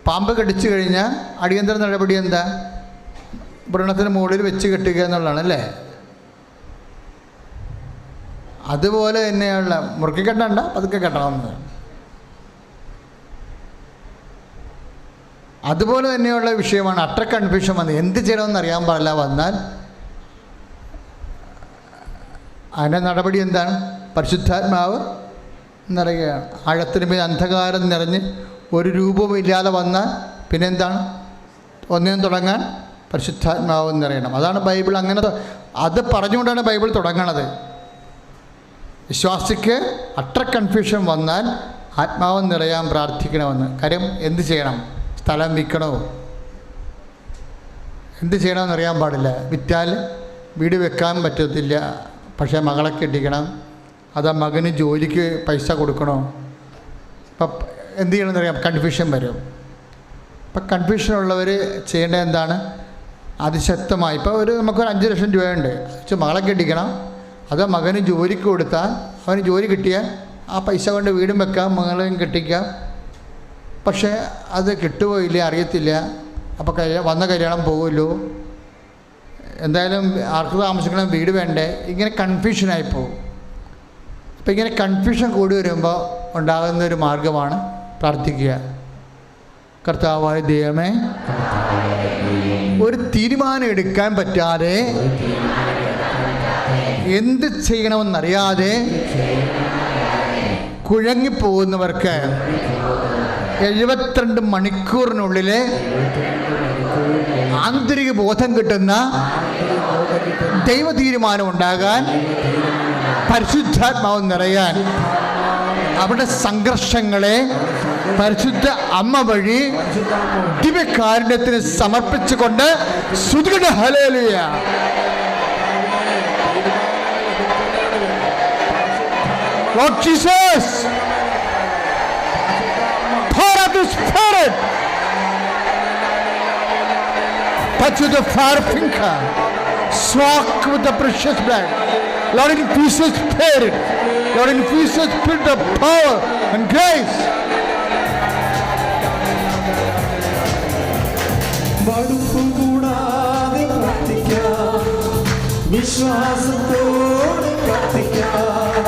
പാമ്പ് കടിച്ചു കഴിഞ്ഞാൽ അടിയന്തര നടപടി എന്താ? വ്രണത്തിന് മുകളിൽ വെച്ച് കെട്ടുക എന്നുള്ളതാണ്, അല്ലേ? അതുപോലെ തന്നെയുള്ള മുറുക്കി കെട്ടണ്ട, പതുക്കെ കെട്ടണമെന്ന്. അതുപോലെ തന്നെയുള്ള വിഷയമാണ്. അത്ര കൺഫ്യൂഷൻ വന്ന് എന്ത് ചെയ്യണമെന്ന് അറിയാൻ പാടില്ല വന്നാൽ അതിൻ്റെ നടപടി എന്താണ്? പരിശുദ്ധാത്മാവ് നിറയുകയാണ്. ആഴത്തിന് മേൽ അന്ധകാരം നിറഞ്ഞ് ഒരു രൂപവും ഇല്ലാതെ വന്നാൽ പിന്നെ എന്താണ്? ഒന്നിനും തുടങ്ങാൻ പരിശുദ്ധാത്മാവ് നിറയണം. അതാണ് ബൈബിൾ. അങ്ങനെ അത് പറഞ്ഞുകൊണ്ടാണ് ബൈബിൾ തുടങ്ങണത്. വിശ്വാസിക്ക് അത്ര കൺഫ്യൂഷൻ വന്നാൽ ആത്മാവ് നിറയാൻ പ്രാർത്ഥിക്കണമെന്ന്. കാര്യം എന്ത് ചെയ്യണം? സ്ഥലം വിൽക്കണോ, എന്ത് ചെയ്യണമെന്ന് അറിയാൻ പാടില്ല. വിറ്റാൽ വീട് വെക്കാൻ പറ്റത്തില്ല, പക്ഷേ മകളെ കെട്ടിക്കണം. അതാ മകന് ജോലിക്ക് പൈസ കൊടുക്കണോ? അപ്പം എന്ത് ചെയ്യണമെന്നറിയാം, കൺഫ്യൂഷൻ വരും. അപ്പം കൺഫ്യൂഷനുള്ളവർ ചെയ്യേണ്ടത് എന്താണ്? അതിശക്തമായി ഇപ്പോൾ നമുക്കൊരു 5 ലക്ഷം രൂപയുണ്ട്, പക്ഷെ മകളെ കെട്ടിക്കണം. അത് മകന് ജോലിക്ക് കൊടുത്താൽ അവന് ജോലി കിട്ടിയാൽ ആ പൈസ കൊണ്ട് വീടും വെക്കാം, മകളെയും കെട്ടിക്കാം. പക്ഷേ അത് കിട്ടുമോ ഇല്ല അറിയത്തില്ല. അപ്പോൾ വന്ന കല്യാണം പോകുമല്ലോ, എന്തായാലും ആർക്ക് താമസിക്കണം, വീട് വേണ്ടേ, ഇങ്ങനെ കൺഫ്യൂഷനായി പോകും. അപ്പോൾ ഇങ്ങനെ കൺഫ്യൂഷൻ കൂടി വരുമ്പോൾ ഉണ്ടാകുന്നൊരു മാർഗമാണ് പ്രാർത്ഥിക്കുക. കർത്താവായ ദൈവമേ, ഒരു തീരുമാനം എടുക്കാൻ പറ്റാതെ, എന്ത് ചെയ്യണമെന്നറിയാതെ കുഴങ്ങിപ്പോകുന്നവർക്ക് 72 മണിക്കൂറിനുള്ളിൽ ആന്തരിക ബോധം കിട്ടുന്ന ദൈവ തീരുമാനം ഉണ്ടാകാൻ, പരിശുദ്ധാത്മാവ് നിറയാൻ, അവിടെ സംഘർഷങ്ങളെ പരിശുദ്ധ അമ്മ വഴി ദിവ്യകാരുണ്യത്തിന് സമർപ്പിച്ചുകൊണ്ട് സ്തുതിക്കട്ടെ. Hallelujah. Lord Jesus, pour out the Spirit. Touch with the fire finger. Soak with the precious blood. Lord, infuse the Spirit. Lord, infuse the Spirit of power and grace. മടുപ്പുകൂടാതെ പ്രാർത്ഥിക്കാം, വിശ്വാസത്തോടെ പ്രാർത്ഥിക്കാം.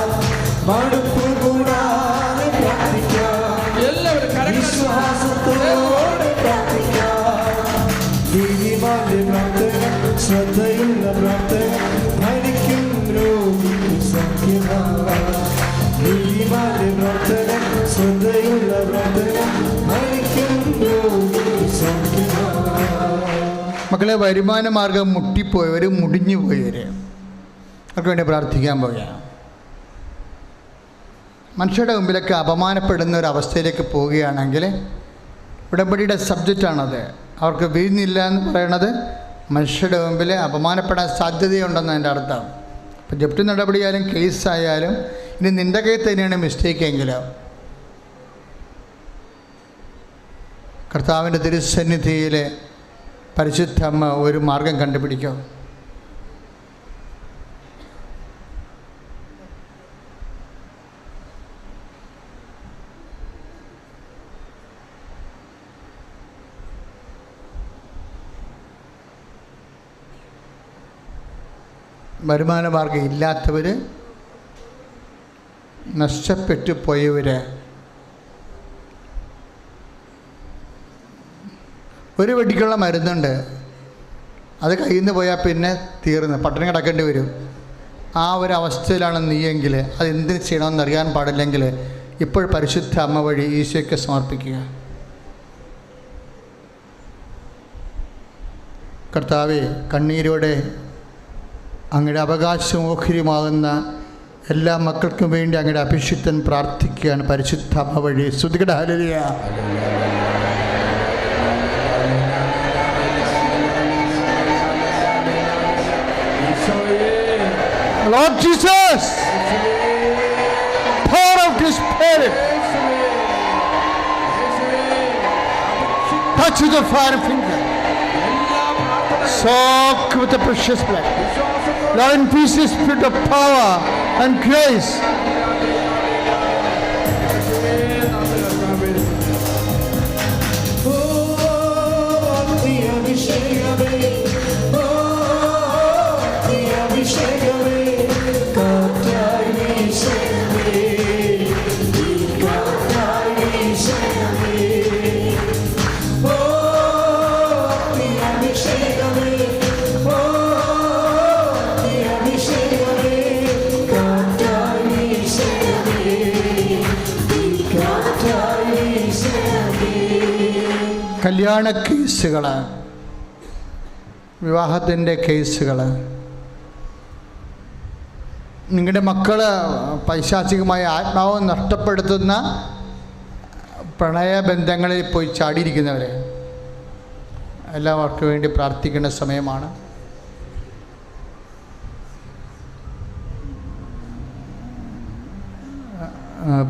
മടുപ്പുകൂടാതെ പ്രാർത്ഥിക്കാം, വിശ്വാസത്തോടെ പ്രാർത്ഥിക്കാം. നീതിമാന്റെ പ്രാർത്ഥന, ശ്രദ്ധയുള്ള പ്രാർത്ഥന, ഭരിക്കും രോഗിക്ക് സൗഖ്യമാകാം. നീതിമാന്റെ പ്രാർത്ഥന, ശ്രദ്ധയുള്ള പ്രാർത്ഥന, ഭരിക്കും രോഗിക്ക് സൗഖ്യമാകാം. മക്കളെ, വരുമാന മാർഗം മുട്ടിപ്പോയവർ, മുടിഞ്ഞു പോയവർ, അവർക്ക് വേണ്ടി പ്രാർത്ഥിക്കാൻ പോവുകയാണ്. മനുഷ്യരുടെ മുമ്പിലൊക്കെ അപമാനപ്പെടുന്ന ഒരു അവസ്ഥയിലേക്ക് പോവുകയാണെങ്കിൽ ഉടമ്പടിയുടെ സബ്ജക്റ്റാണത്. അവർക്ക് വീഴുന്നില്ല എന്ന് പറയണത് മനുഷ്യരുടെ മുമ്പിൽ അപമാനപ്പെടാൻ സാധ്യതയുണ്ടെന്ന് അതിൻ്റെ അർത്ഥം. ഇപ്പം ജപ്തി നടപടിയായാലും കേസായാലും ഇനി നിൻ്റെ കയ്യിൽ തന്നെയാണ് മിസ്റ്റേക്ക് എങ്കിലോ കർത്താവിൻ്റെ തിരുസന്നിധിയിൽ പരിശുദ്ധ അമ്മ ഒരു മാർഗം കണ്ടുപിടിക്കും. വരുമാന മാർഗം ഇല്ലാത്തവർ നഷ്ടപ്പെട്ടു പോയവർ, ഒരു വെടിക്കുള്ള മരുന്നുണ്ട്, അത് കയ്യിൽ നിന്ന് പോയാൽ പിന്നെ തീർന്ന് പട്ടിണി കിടക്കേണ്ടി വരും. ആ ഒരു അവസ്ഥയിലാണ് നീയെങ്കിൽ അത് എന്തിനു ചെയ്യണമെന്ന് അറിയാൻ പാടില്ലെങ്കിൽ ഇപ്പോൾ പരിശുദ്ധ അമ്മ വഴി ഈശോയ്ക്ക് സമർപ്പിക്കുക. കർത്താവേ, കണ്ണീരോടെ അങ്ങയുടെ അവകാശമോഹരിയുമാകുന്ന എല്ലാ മക്കൾക്കും വേണ്ടി അങ്ങയുടെ അഭിഷിക്തൻ പ്രാർത്ഥിക്കുകയാണ് പരിശുദ്ധ അമ്മ വഴി. സ്തുതിക്കട്ടെ, hallelujah. Lord Jesus, pour out His Spirit, touch with the fire finger, soak with the precious blood. Lord, infuse His spirit of power and grace. കല്യാണ കേസുകൾ, വിവാഹത്തിൻ്റെ കേസുകൾ, നിങ്ങളുടെ മക്കൾ പൈശാചികമായ ആത്മാവ് നഷ്ടപ്പെടുത്തുന്ന പ്രണയബന്ധങ്ങളിൽ പോയി ചാടിയിരിക്കുന്നവരെ എല്ലാവർക്കും വേണ്ടി പ്രാർത്ഥിക്കേണ്ട സമയമാണ്.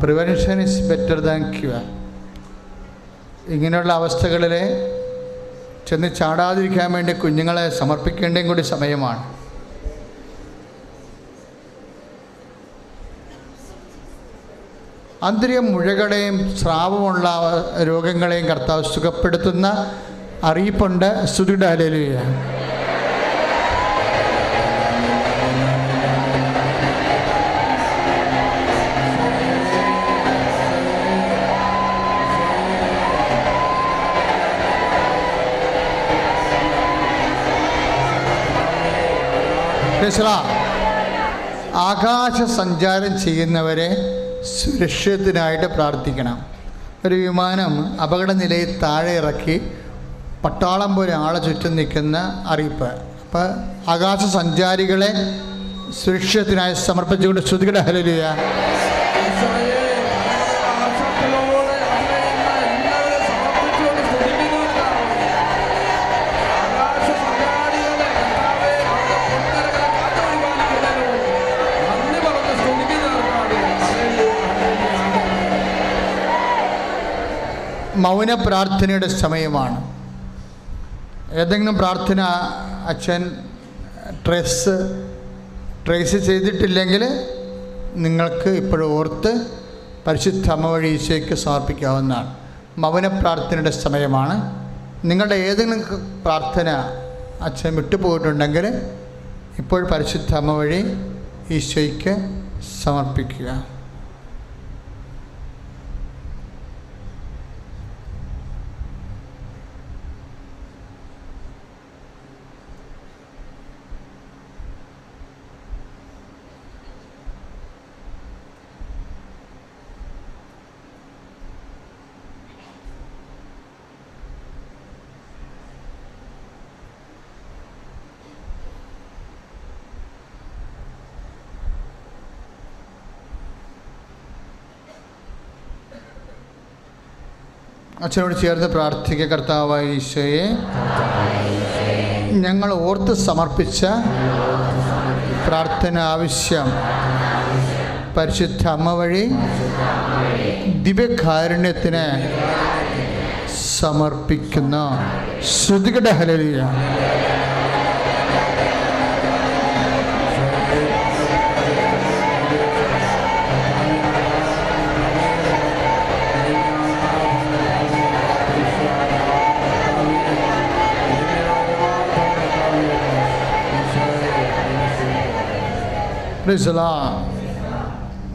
Prevention is better than cure. ഇങ്ങനെയുള്ള അവസ്ഥകളിൽ ചെന്ന് ചാടാതിരിക്കാൻ വേണ്ടി കുഞ്ഞുങ്ങളെ സമർപ്പിക്കേണ്ടതും കൂടി സമയമാണ്. ആന്തരിക മുഴകളെയും സ്രാവമുള്ള രോഗങ്ങളെയും കർത്താവ് സുഖപ്പെടുത്തുന്ന അറിയിപ്പുണ്ട്. സ്തുതിയുടെ ഹല്ലേലൂയ. ആകാശ സഞ്ചാരം ചെയ്യുന്നവരെ സുരക്ഷിതത്തിനായിട്ട് പ്രാർത്ഥിക്കണം. ഒരു വിമാനം അപകടനിലയിൽ താഴെ ഇറക്കി പട്ടാളം പോലെ ആളെ ചുറ്റും നിൽക്കുന്ന അറിയിപ്പ്. അപ്പോൾ ആകാശ സഞ്ചാരികളെ സുരക്ഷിതത്തിനായി സമർപ്പിച്ചുകൊണ്ട് സ്തുതിക്കട്ടെ, ഹല്ലേലൂയ. മൗന പ്രാർത്ഥനയുടെ സമയമാണ്. ഏതെങ്കിലും പ്രാർത്ഥന അച്ഛൻ ട്രേസ് ചെയ്തിട്ടില്ലെങ്കിൽ നിങ്ങൾക്ക് ഇപ്പോഴും ഓർത്ത് പരിശുദ്ധ അമ്മ വഴി ഈശോയ്ക്ക് സമർപ്പിക്കാവുന്നതാണ്. മൗന പ്രാർത്ഥനയുടെ സമയമാണ്. നിങ്ങളുടെ ഏതെങ്കിലും പ്രാർത്ഥന അച്ഛൻ വിട്ടുപോയിട്ടുണ്ടെങ്കിൽ ഇപ്പോൾ പരിശുദ്ധ അമ്മ വഴി ഈശോയ്ക്ക് സമർപ്പിക്കുക. അച്ഛനോട് ചേർന്ന് പ്രാർത്ഥിക്കുക. കർത്താവായ ഈശോയെ, ഞങ്ങൾ ഓർത്ത് സമർപ്പിച്ച പ്രാർത്ഥന ആവശ്യം പരിശുദ്ധ അമ്മ വഴി ദിവ്യകാരുണ്യത്തിന് സമർപ്പിക്കുന്നു. ശ്രുതികട ഹല്ലേലൂയ.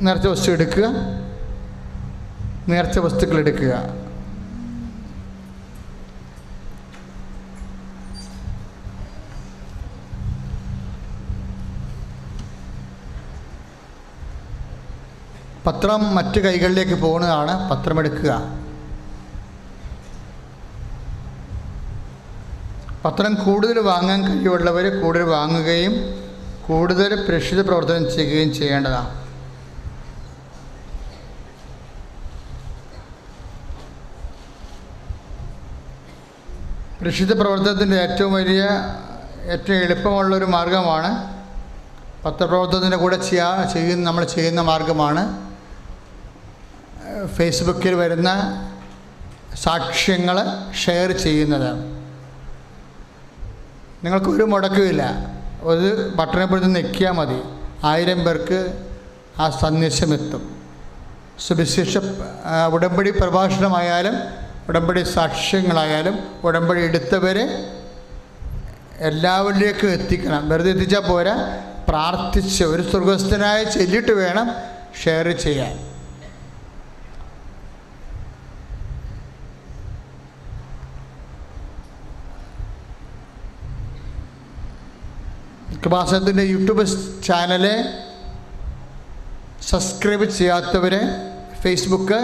നേർച്ച വസ്തു എടുക്കുക, നേർച്ച വസ്തുക്കൾ എടുക്കുക. പത്രം മറ്റ് കൈകളിലേക്ക് പോകുന്നതാണ്. പത്രമെടുക്കുക. പത്രം കൂടുതൽ വാങ്ങാൻ കഴിവുള്ളവർ കൂടുതൽ വാങ്ങുകയും കൂടുതൽ പ്രേക്ഷിത പ്രവർത്തനം ചെയ്യുകയും ചെയ്യേണ്ടതാണ്. പ്രേക്ഷിത പ്രവർത്തനത്തിൻ്റെ ഏറ്റവും എളുപ്പമുള്ളൊരു മാർഗമാണ് പത്രപ്രവർത്തനത്തിൻ്റെ കൂടെ നമ്മൾ ചെയ്യുന്ന മാർഗമാണ് ഫേസ്ബുക്കിൽ വരുന്ന സാക്ഷ്യങ്ങൾ ഷെയർ ചെയ്യുന്നത്. നിങ്ങൾക്കൊരു മുടക്കമില്ല. ഒരു ബട്ടണിൽ ഞെക്കിയാൽ മതി, 1000 പേർക്ക് ആ സന്ദേശം എത്തും. സുവിശേഷ ഉടമ്പടി പ്രഭാഷണമായാലും ഉടമ്പടി സാക്ഷ്യങ്ങളായാലും ഉടമ്പടി എടുത്തവരെ എല്ലാവരിലേക്കും എത്തിക്കണം. വെറുതെ എത്തിച്ചാൽ പോരാ, പ്രാർത്ഥിച്ച് ഒരു സ്വർഗസ്ഥനായി ചൊല്ലിയിട്ട് വേണം ഷെയർ ചെയ്യാൻ. കൃപാസനത്തിൻ്റെ യൂട്യൂബ് ചാനല് സബ്സ്ക്രൈബ് ചെയ്യാത്തവർ, ഫേസ്ബുക്ക്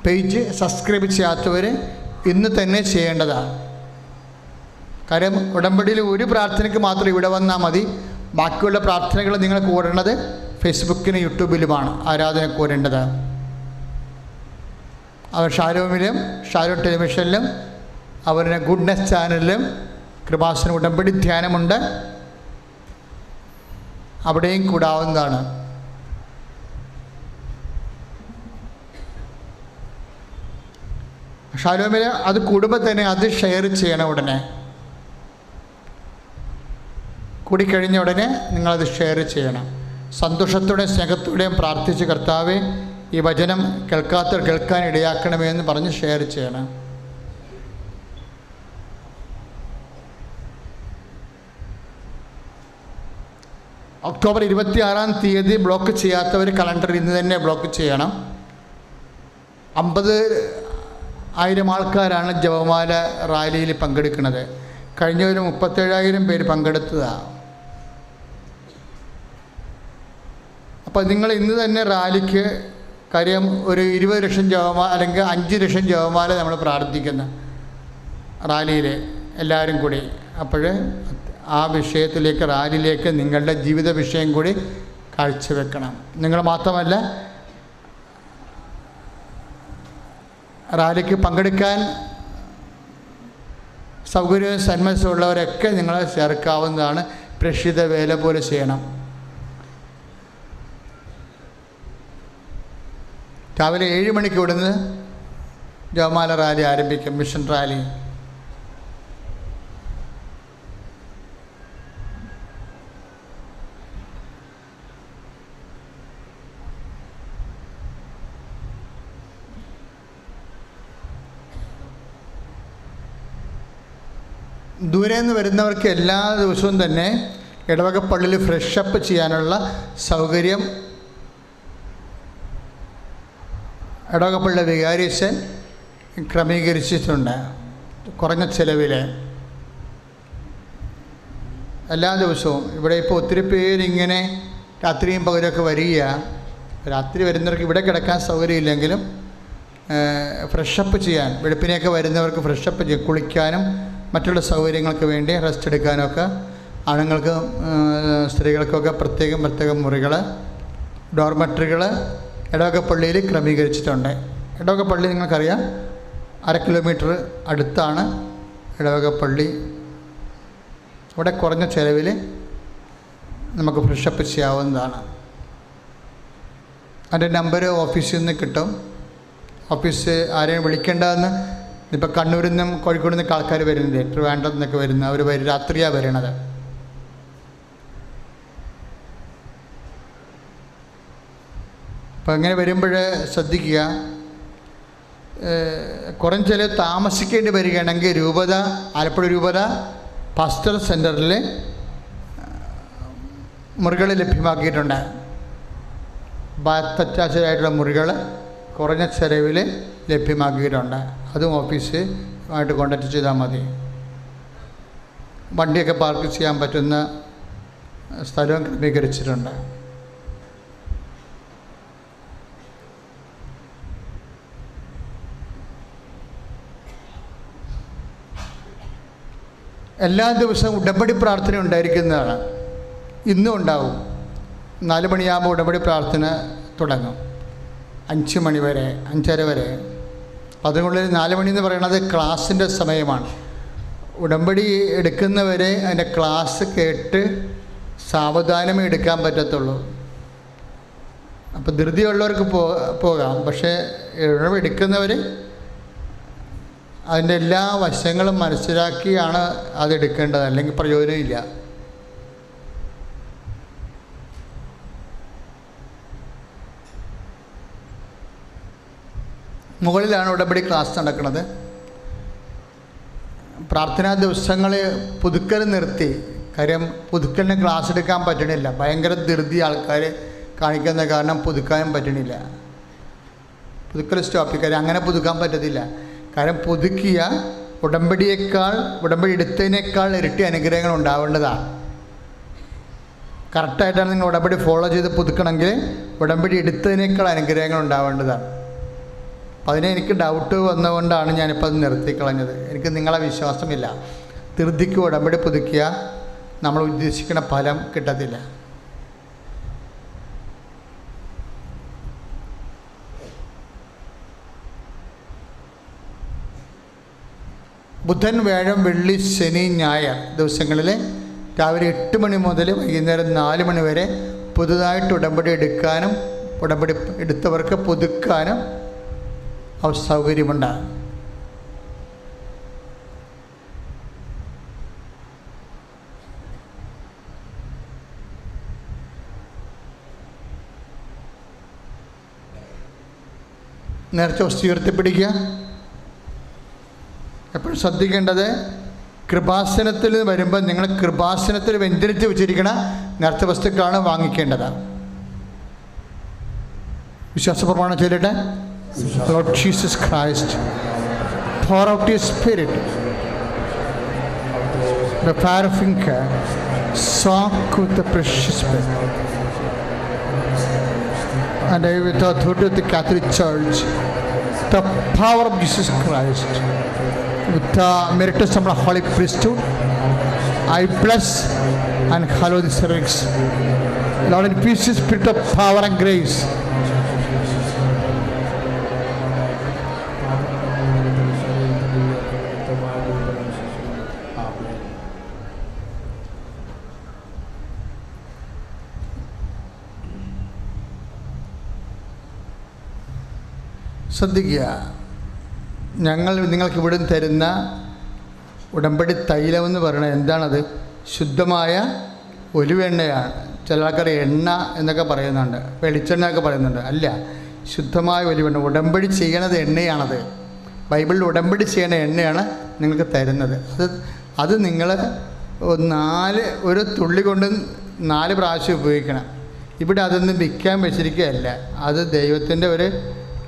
പേജ് സബ്സ്ക്രൈബ് ചെയ്യാത്തവർ ഇന്ന് തന്നെ ചെയ്യേണ്ടതാണ്. കാര്യം ഉടമ്പടിയിൽ ഒരു പ്രാർത്ഥനയ്ക്ക് മാത്രം ഇവിടെ വന്നാൽ മതി. ബാക്കിയുള്ള പ്രാർത്ഥനകൾ നിങ്ങൾ കൂടേണ്ടത് ഫേസ്ബുക്കിനും യൂട്യൂബിലുമാണ് ആരാധന കൂടേണ്ടത്. അവർ ഷാരോം ടെലിവിഷനിലും അവരുടെ ഗുഡ്നെസ് ചാനലിലും കൃപാസന ഉടമ്പടി ധ്യാനമുണ്ട്, അവിടെയും കൂടാവുന്നതാണ്. ഷാലോമിൽ അത് കൂടുമ്പോൾ തന്നെ അത് ഷെയർ ചെയ്യണം. ഉടനെ കൂടിക്കഴിഞ്ഞ ഉടനെ നിങ്ങളത് ഷെയർ ചെയ്യണം. സന്തോഷത്തോടെയും സ്നേഹത്തോടെയും പ്രാർത്ഥിച്ച് കർത്താവെ ഈ വചനം കേൾക്കാത്തവർ കേൾക്കാൻ ഇടയാക്കണമേ എന്ന് പറഞ്ഞ് ഷെയർ ചെയ്യണം. ഒക്ടോബർ 26 ബ്ലോക്ക് ചെയ്യാത്തവർ കലണ്ടർ ഇന്ന് തന്നെ ബ്ലോക്ക് ചെയ്യണം. 50,000 ആൾക്കാരാണ് ജപമാല റാലിയിൽ പങ്കെടുക്കുന്നത്. കഴിഞ്ഞ 37,000 പേര് പങ്കെടുത്തതാണ്. അപ്പോൾ നിങ്ങൾ ഇന്ന് തന്നെ റാലിക്ക്, കാര്യം ഒരു 20 ലക്ഷം ജപമാല അല്ലെങ്കിൽ 5 ലക്ഷം ജപമാല നമ്മൾ പ്രാർത്ഥിക്കുന്ന റാലിയിൽ എല്ലാവരും കൂടി. അപ്പോൾ ആ വിഷയത്തിലേക്ക്, റാലിയിലേക്ക് നിങ്ങളുടെ ജീവിത വിഷയം കൂടി കാഴ്ചവെക്കണം. നിങ്ങൾ മാത്രമല്ല, റാലിക്ക് പങ്കെടുക്കാൻ സൗകര്യവും സന്മനസ്സുള്ളവരൊക്കെ നിങ്ങളെ ചേർക്കാവുന്നതാണ്. പ്രേക്ഷിത വേല പോലെ ചെയ്യണം. രാവിലെ 7 മണിക്ക് ഇവിടുന്ന് ജപമാല റാലി ആരംഭിക്കും, മിഷൻ റാലി. ദൂരെ നിന്ന് വരുന്നവർക്ക് എല്ലാ ദിവസവും തന്നെ ഇടവക പള്ളിയിൽ ഫ്രഷപ്പ് ചെയ്യാനുള്ള സൗകര്യം ഇടവക പള്ളി വികാരിയച്ഛൻ ക്രമീകരിച്ചിട്ടുണ്ട്. കുറഞ്ഞ ചിലവിൽ എല്ലാ ദിവസവും. ഇവിടെ ഇപ്പോൾ ഒത്തിരി പേരിങ്ങനെ രാത്രിയും പകരമൊക്കെ വരിക. രാത്രി വരുന്നവർക്ക് ഇവിടെ കിടക്കാൻ സൗകര്യമില്ലെങ്കിലും ഫ്രഷപ്പ് ചെയ്യാൻ, വെളുപ്പിനെയൊക്കെ വരുന്നവർക്ക് ഫ്രഷപ്പ് ചെയ്യാൻ, കുളിക്കാനും മറ്റുള്ള സൗകര്യങ്ങൾക്ക് വേണ്ടി റെസ്റ്റ് എടുക്കാനൊക്കെ ആണുങ്ങൾക്കും സ്ത്രീകൾക്കൊക്കെ പ്രത്യേകം മുറികൾ, ഡോർമെട്രികൾ ഇടവക പള്ളിയിൽ ക്രമീകരിച്ചിട്ടുണ്ട്. ഇടവക പള്ളി നിങ്ങൾക്കറിയാം, 1/2 കിലോമീറ്റർ അടുത്താണ് ഇടവക പള്ളി. ഇവിടെ കുറഞ്ഞ ചിലവിൽ നമുക്ക് ഫ്രഷപ്പ് ചെയ്യാവുന്നതാണ്. അതിൻ്റെ നമ്പർ ഓഫീസിൽ നിന്ന് കിട്ടും. ഓഫീസ് ആരെയും വിളിക്കേണ്ടതെന്ന്, ഇപ്പോൾ കണ്ണൂരിൽ നിന്നും കോഴിക്കോട് നിന്നൊക്കെ ആൾക്കാർ വരുന്നുണ്ട്, ട്രിവാൻഡ്രം നിന്നൊക്കെ വരുന്ന അവർ രാത്രിയാണ് വരണത്. അപ്പോൾ അങ്ങനെ വരുമ്പോൾ ശ്രദ്ധിക്കുക, കുറഞ്ഞ ചിലവ് താമസിക്കേണ്ടി വരികയാണെങ്കിൽ രൂപത, ആലപ്പുഴ രൂപത പാസ്റ്റർ സെൻറ്ററിൽ മുറികൾ ലഭ്യമാക്കിയിട്ടുണ്ട്. ബാത്ത് അറ്റാച്ച്ഡായിട്ടുള്ള മുറികൾ കുറഞ്ഞ ചെലവിൽ ലഭ്യമാക്കിയിട്ടുണ്ട്. അതും ഓഫീസുമായിട്ട് കോൺടാക്റ്റ് ചെയ്താൽ മതി. വണ്ടിയൊക്കെ പാർക്ക് ചെയ്യാൻ പറ്റുന്ന സ്ഥലവും ക്രമീകരിച്ചിട്ടുണ്ട്. എല്ലാ ദിവസവും ഉടമ്പടി പ്രാർത്ഥന ഉണ്ടായിരിക്കുന്നതാണ്. ഇന്നും ഉണ്ടാവും. 4 മണിയാകുമ്പോൾ ഉടമ്പടി പ്രാർത്ഥന തുടങ്ങും. 5 മണി വരെ, 5:30 വരെ. അതിനുള്ളിൽ 4 മണി എന്ന് പറയുന്നത് ക്ലാസ്സിൻ്റെ സമയമാണ്. ഉടമ്പടി എടുക്കുന്നവരെ അതിൻ്റെ ക്ലാസ് കേട്ട് സാവധാനമേ എടുക്കാൻ പറ്റത്തുള്ളൂ. അപ്പോൾ ധൃതിയുള്ളവർക്ക് പോകാം. പക്ഷേ ഉടമ്പടി എടുക്കുന്നവർ അതിൻ്റെ എല്ലാ വശങ്ങളും മനസ്സിലാക്കിയാണ് അതെടുക്കേണ്ടത്, അല്ലെങ്കിൽ പ്രയോജനമില്ല. മുകളിലാണ് ഉടമ്പടി ക്ലാസ് നടക്കുന്നത്. പ്രാർത്ഥനാ ദിവസങ്ങൾ പുതുക്കൽ നിർത്തി. കാര്യം പുതുക്കലിന് ക്ലാസ് എടുക്കാൻ പറ്റണില്ല. ഭയങ്കര ധൃതി ആൾക്കാർ കാണിക്കുന്ന കാരണം പുതുക്കാനും പറ്റണില്ല. പുതുക്കൽ സ്റ്റോപ്പിൽ. കാര്യം അങ്ങനെ പുതുക്കാൻ പറ്റത്തില്ല. കാരണം പുതുക്കിയ ഉടമ്പടി എടുത്തതിനേക്കാൾ ഇരട്ടി അനുഗ്രഹങ്ങൾ ഉണ്ടാവേണ്ടതാണ്. കറക്റ്റായിട്ടാണ് നിങ്ങൾ ഉടമ്പടി ഫോളോ ചെയ്ത് പുതുക്കണമെങ്കിൽ ഉടമ്പടി എടുത്തതിനേക്കാൾ അനുഗ്രഹങ്ങൾ ഉണ്ടാവേണ്ടതാണ്. അപ്പം അതിനെ എനിക്ക് ഡൗട്ട് വന്നുകൊണ്ടാണ് ഞാനിപ്പോൾ അത് നിർത്തിക്കളഞ്ഞത്. എനിക്ക് നിങ്ങളെ വിശ്വാസമില്ല. ധൃതിക്ക് ഉടമ്പടി പുതുക്കിയ നമ്മൾ ഉദ്ദേശിക്കുന്ന ഫലം കിട്ടത്തില്ല. ബുധൻ, വ്യാഴം, വെള്ളി, ശനി, ഞായർ ദിവസങ്ങളിൽ രാവിലെ 8 മണി മുതൽ വൈകുന്നേരം 4 മണി വരെ പുതുതായിട്ട് ഉടമ്പടി എടുക്കാനും ഉടമ്പടി എടുത്തവർക്ക് പുതുക്കാനും സൗകര്യമുണ്ടാകും. നേർച്ച വസ്തു ഉയർത്തിപ്പിടിക്കുക. എപ്പോഴും ശ്രദ്ധിക്കേണ്ടത്, കൃപാസനത്തിൽ വരുമ്പോൾ നിങ്ങൾ കൃപാസനത്തിൽ വെഞ്ചരിച്ച് വെച്ചിരിക്കണ നേർച്ച വസ്തുക്കളാണ് വാങ്ങിക്കേണ്ടത്. വിശ്വാസപ്രമാണം ചൊല്ലട്ടെ. Lord Jesus Christ, pour out your Spirit, the fire of Inca, soak with the precious blood. And I, with the authority of the Catholic Church, the power of Jesus Christ, with the meritus of the Holy Priesthood, I bless and hallow the cervix. Lord, infuse the Spirit of power and grace. ശ്രദ്ധിക്കുക, ഞങ്ങൾ നിങ്ങൾക്ക് ഇവിടെ തരുന്ന ഉടമ്പടി തൈലമെന്ന് പറയുന്നത് എന്താണത്? ശുദ്ധമായ ഒലിവെണ്ണയാണ്. ചില ആൾക്കാർ എണ്ണ എന്നൊക്കെ പറയുന്നുണ്ട്, വെളിച്ചെണ്ണ ഒക്കെ പറയുന്നുണ്ട്. അല്ല, ശുദ്ധമായ ഒലിവെണ്ണ. ഉടമ്പടി ചെയ്യണത് എണ്ണയാണത്. ബൈബിളിൽ ഉടമ്പടി ചെയ്യണ എണ്ണയാണ് നിങ്ങൾക്ക് തരുന്നത്. അത് നിങ്ങൾ ഒരു തുള്ളി കൊണ്ട് 4 പ്രാവശ്യം ഉപയോഗിക്കണം. ഇവിടെ അതൊന്നും വിൽക്കാൻ വെച്ചിരിക്കുകയല്ല. അത് ദൈവത്തിൻ്റെ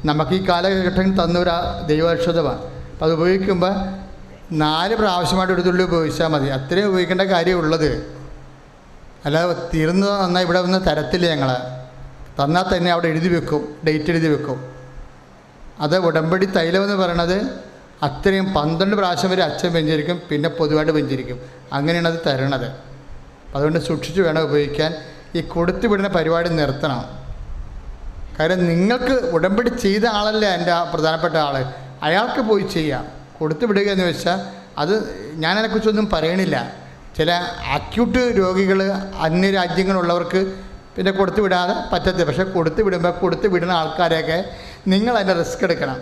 നമുക്ക് ഈ കാലഘട്ടം തന്നൊരു ദൈവൌഷധമാണ്. അപ്പം അത് ഉപയോഗിക്കുമ്പോൾ 4 പ്രാവശ്യമായിട്ട് ഒരു തുള്ളി ഉപയോഗിച്ചാൽ മതി. അത്രയും ഉപയോഗിക്കേണ്ട കാര്യമുള്ളത്. അല്ലാതെ തീർന്നു തന്നാൽ ഇവിടെ ഒന്നും തരത്തില്ല. ഞങ്ങൾ തന്നാൽ തന്നെ അവിടെ എഴുതി വെക്കും, ഡേറ്റ് എഴുതി വെക്കും. അത് ഉടമ്പടി തൈലമെന്ന് പറയണത് അത്രയും 12 പ്രാവശ്യം വരെ അച്ഛൻ വെഞ്ചരിക്കും, പിന്നെ പൊതുവായിട്ട് വെഞ്ചരിക്കും. അങ്ങനെയാണ് അത് തരണത്. അതുകൊണ്ട് സൂക്ഷിച്ച് വേണം ഉപയോഗിക്കാൻ. ഈ കൊടുത്തു വിടുന്ന പരിപാടി നിർത്തണം. കാര്യം നിങ്ങൾക്ക് ഉടമ്പടി ചെയ്ത ആളല്ല എൻ്റെ പ്രധാനപ്പെട്ട ആൾ. അയാൾക്ക് പോയി ചെയ്യാം. കൊടുത്തു വിടുക എന്ന് വെച്ചാൽ അത് ഞാനതിനെക്കുറിച്ചൊന്നും പറയണില്ല. ചില അക്യൂട്ട് രോഗികൾ, അന്യരാജ്യങ്ങളുള്ളവർക്ക് പിന്നെ കൊടുത്തു വിടാതെ പറ്റത്തില്ല. പക്ഷേ കൊടുത്തു വിടുന്ന ആൾക്കാരെയൊക്കെ നിങ്ങൾ അതിൻ്റെ റിസ്ക് എടുക്കണം.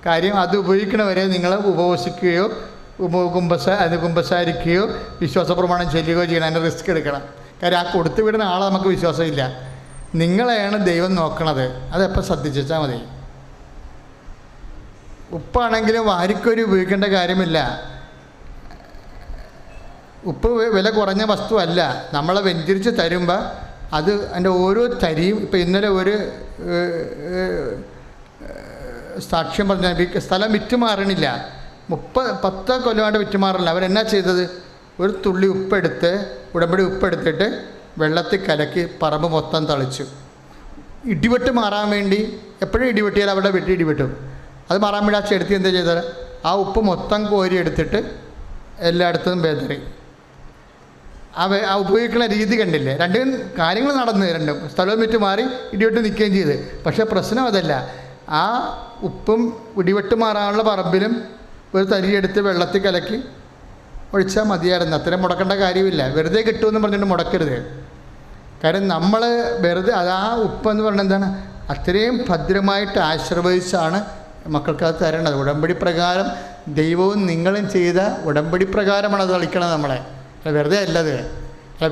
കാര്യം അത് ഉപയോഗിക്കണവരെ നിങ്ങൾ ഉപവസിക്കുകയോ കുമ്പസാരിക്കുകയോ വിശ്വാസപ്രമാണം ചൊല്ലുകയോ ചെയ്യണം. അതിൻ്റെ റിസ്ക് എടുക്കണം. കാര്യം ആ കൊടുത്തു വിടുന്ന ആളെ നമുക്ക് വിശ്വാസമില്ല. നിങ്ങളെയാണ് ദൈവം നോക്കണത്. അതെപ്പോൾ ശ്രദ്ധിച്ചാൽ മതി. ഉപ്പാണെങ്കിലും വാരിക്കോരി ഉപയോഗിക്കേണ്ട കാര്യമില്ല. ഉപ്പ് വില കുറഞ്ഞ വസ്തുവല്ല. നമ്മളെ വെഞ്ചരിച്ച് തരുമ്പോൾ അത് അതിൻ്റെ ഓരോ തരിയും ഇപ്പം ഇന്നലെ ഒരു സാക്ഷ്യം പറഞ്ഞ സ്ഥലം വിറ്റുമാറണില്ല, 10 കൊല്ലമായിട്ട് വിറ്റുമാറില്ല. അവരെന്നാ ചെയ്തത്, ഒരു തുള്ളി ഉപ്പെടുത്ത്, ഉടമ്പടി ഉപ്പെടുത്തിട്ട് വെള്ളത്തിൽ കലക്കി പറമ്പ് മൊത്തം തളിച്ചു. ഇടിവെട്ട് മാറാൻ വേണ്ടി, എപ്പോഴും ഇടിവെട്ടിയാൽ അവിടെ വെട്ടി ഇടിവെട്ടും, അത് മാറാൻ വേണ്ടി ആ ചെടുത്തി എന്താ ചെയ്താൽ ആ ഉപ്പ് മൊത്തം കോരി എടുത്തിട്ട് എല്ലായിടത്തും ബേദറി. ആ ഉപയോഗിക്കുന്ന രീതി കണ്ടില്ലേ? രണ്ടും കാര്യങ്ങൾ നടന്നു, രണ്ടും സ്ഥലവും വിറ്റ് മാറി ഇടിവെട്ട് നിൽക്കുകയും ചെയ്ത്. പക്ഷേ പ്രശ്നം അതല്ല, ആ ഉപ്പും ഇടിവെട്ട് മാറാനുള്ള പറമ്പിലും ഒരു തരിയെടുത്ത് വെള്ളത്തിൽ കലക്കി ഒഴിച്ചാൽ മതിയായിരുന്നു. അത്രയും മുടക്കേണ്ട കാര്യമില്ല. വെറുതെ കിട്ടുമെന്ന് പറഞ്ഞിട്ട് മുടക്കരുത്. കാര്യം നമ്മൾ വെറുതെ ആ ഉപ്പെന്ന് പറഞ്ഞാൽ എന്താണ്, അത്രയും ഭദ്രമായിട്ട് ആശീർവദിച്ചാണ് മക്കൾക്കത് തരേണ്ടത്. ഉടമ്പടി പ്രകാരം ദൈവവും നിങ്ങളും ചെയ്ത ഉടമ്പടി പ്രകാരമാണ് അത് തളിക്കണത് നമ്മളെ. വെറുതെ അല്ലത്,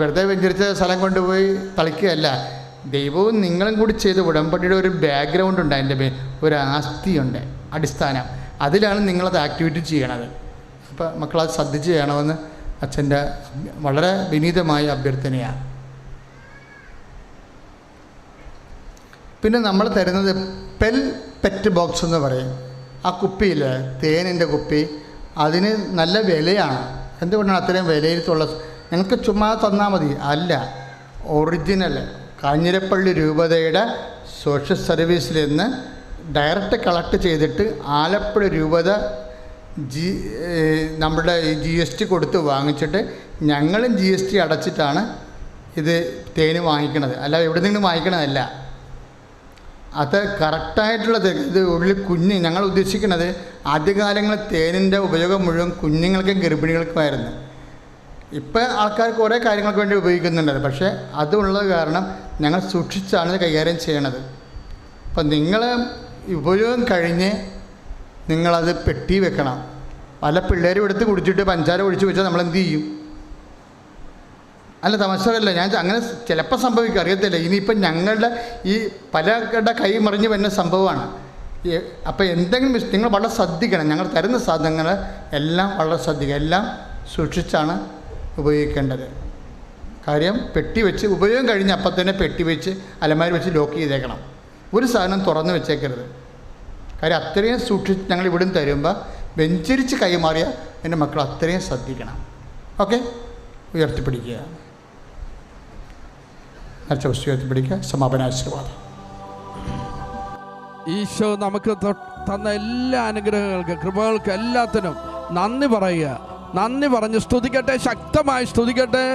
വെറുതെ വെഞ്ചരിച്ച സ്ഥലം കൊണ്ടുപോയി തളിക്കുകയല്ല. ദൈവവും നിങ്ങളും കൂടി ചെയ്ത ഉടമ്പടിയുടെ ഒരു ബാക്ക്ഗ്രൗണ്ട് ഉണ്ട്, അതിൻ്റെ ഒരു ആസ്തിയുണ്ട്, അടിസ്ഥാനം. അതിലാണ് നിങ്ങളത് ആക്ടിവിറ്റി ചെയ്യണത്. അപ്പോൾ മക്കളത് ശ്രദ്ധിച്ച് ചെയ്യണമെന്ന് അച്ഛൻ്റെ വളരെ വിനീതമായ അഭ്യർത്ഥനയാണ്. പിന്നെ നമ്മൾ തരുന്നത് പെറ്റ് ബോക്സ് എന്ന് പറയും. ആ കുപ്പിയിൽ, തേനിൻ്റെ കുപ്പി, അതിന് നല്ല വിലയാണ്. എന്തുകൊണ്ടാണ് അത്രയും വിലയിരുത്തുള്ള? ഞങ്ങൾക്ക് ചുമ്മാ തന്നാൽ മതി, അല്ല, ഒറിജിനൽ കാഞ്ഞിരപ്പള്ളി രൂപതയുടെ സോഷ്യൽ സർവീസിൽ നിന്ന് ഡയറക്റ്റ് കളക്ട് ചെയ്തിട്ട് ആലപ്പുഴ രൂപത നമ്മുടെ ഈ GST കൊടുത്ത് വാങ്ങിച്ചിട്ട് ഞങ്ങളും GST അടച്ചിട്ടാണ് ഇത് തേന് വാങ്ങിക്കണത്. അല്ല എവിടെ നിന്നും വാങ്ങിക്കണതല്ല. അത് കറക്റ്റായിട്ടുള്ളത്. ഇത് ഉള്ളിൽ ഞങ്ങൾ ഉദ്ദേശിക്കുന്നത് ആദ്യകാലങ്ങളിൽ തേനിൻ്റെ ഉപയോഗം മുഴുവൻ കുഞ്ഞുങ്ങൾക്കും ഗർഭിണികൾക്കുമായിരുന്നു. ഇപ്പം ആൾക്കാർ കുറേ കാര്യങ്ങൾക്ക് വേണ്ടി ഉപയോഗിക്കുന്നുണ്ട്. പക്ഷേ അതുള്ളത് കാരണം ഞങ്ങൾ സൂക്ഷിച്ചാണ് ഇത് കൈകാര്യം ചെയ്യണത്. അപ്പം നിങ്ങൾ ഉപയോഗം കഴിഞ്ഞ് നിങ്ങളത് പെട്ടി വെക്കണം. പല പിള്ളേരും എടുത്ത് കുടിച്ചിട്ട് പഞ്ചാര ഒഴിച്ച് വെച്ചാൽ നമ്മളെന്ത് ചെയ്യും? അല്ല, തമാശയല്ല, ഞാൻ അങ്ങനെ ചിലപ്പോൾ സംഭവിക്കും, അറിയത്തില്ല. ഇനിയിപ്പം ഞങ്ങളുടെ ഈ പലരുടെ കൈ മറിഞ്ഞ് വരുന്ന സംഭവമാണ്. അപ്പോൾ എന്തെങ്കിലും നിങ്ങൾ വളരെ ശ്രദ്ധിക്കണം. ഞങ്ങൾ തരുന്ന സാധനങ്ങൾ എല്ലാം വളരെ ശ്രദ്ധിക്കുക, എല്ലാം സൂക്ഷിച്ചാണ് ഉപയോഗിക്കേണ്ടത്. കാര്യം പെട്ടി വെച്ച് ഉപയോഗം കഴിഞ്ഞ് അപ്പം തന്നെ പെട്ടി വെച്ച് അലമാരി വെച്ച് ലോക്ക് ചെയ്തേക്കണം. ഒരു സാധനം തുറന്ന് വെച്ചേക്കരുത്. കാര്യം അത്രയും സൂക്ഷിച്ച് ഞങ്ങൾ ഇവിടുന്ന് തരുമ്പോൾ വെഞ്ചരിച്ച് കൈമാറിയ എൻ്റെ മക്കൾ അത്രയും ശ്രദ്ധിക്കണം. ഓക്കെ, ഉയർത്തിപ്പിടിക്കുക. ഉയർത്തിപ്പിടിക്കുക. സമാപനാശീർവാദം. ഈശോ നമുക്ക് തന്ന എല്ലാ അനുഗ്രഹങ്ങൾക്കും കൃപകൾക്കും എല്ലാത്തിനും നന്ദി പറയുക. നന്ദി പറഞ്ഞ് സ്തുതിക്കട്ടെ, ശക്തമായി സ്തുതിക്കട്ടെ.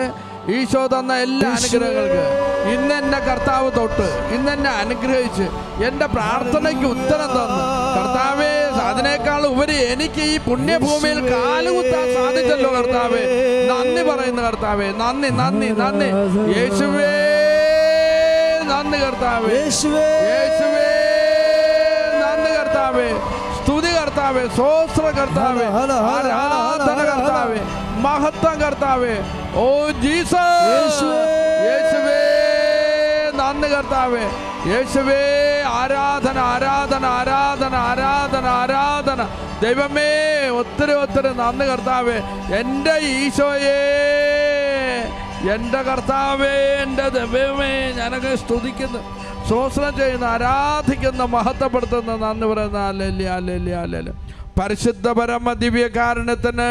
ഈശോ തന്ന എല്ലാ അനുഗ്രഹങ്ങൾക്ക് ഇന്നെന്നെ കർത്താവ് തൊട്ട് ഇന്നെന്നെ അനുഗ്രഹിച്ച് എൻ്റെ പ്രാർത്ഥനയ്ക്ക് ഉത്തരം തന്നു. കർത്താവേ, അതിനേക്കാൾ ഉപരി എനിക്ക് ഈ പുണ്യഭൂമിയിൽ കാലുകുത്താൻ സാധിച്ചല്ലോ കർത്താവേ. നന്ദി പറയുന്നു കർത്താവേ. നന്ദി നന്ദി നന്ദി യേശുവേ, നന്ദി കർത്താവേ. യേശുവേ, നന്ദി കർത്താവേ. സ്തുതി കർത്താവേ, സ്തോത്ര കർത്താവേ, ആരാധന കർത്താവേ, മഹത്വം കർത്താവേ. ഓ ജീസസ്, യേശുവേ, നന്ദി കർത്താവേ. യേശുവേ, ആരാധന ആരാധന ആരാധന ആരാധന ആരാധന. ദൈവമേ, ഒത്തിരി ഒത്തിരി നന്ദി കർത്താവേ. എൻ്റെ ഈശോയേ, എൻ്റെ കർത്താവേ, എൻ്റെ ദൈവമേ, ഞാനൊക്കെ സ്തുതിക്കുന്നു, സ്തോത്രം ചെയ്യുന്നു, ആരാധിക്കുന്ന, മഹത്വപ്പെടുത്തുന്ന, നന്ദി പറയുന്ന. Hallelujah, hallelujah, hallelujah. പരിശുദ്ധ പരമ ദിവ്യകാരുണ്യത്തിന്,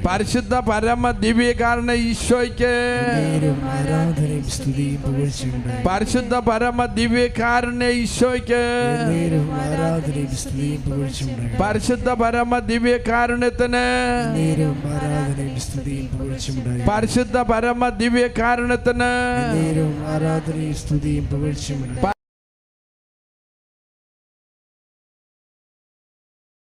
പരിശുദ്ധ പരമ ദിവ്യകാരുണ്യ ഈശോയ്ക്ക്, പരിശുദ്ധ പരമ ദിവ്യകാരുണ്യ ഈശോയ്ക്ക്, പരിശുദ്ധ പരമ ദിവ്യകാരുണ്യത്തിന്, പരിശുദ്ധ പരമ ദിവ്യകാരുണ്യത്തിന്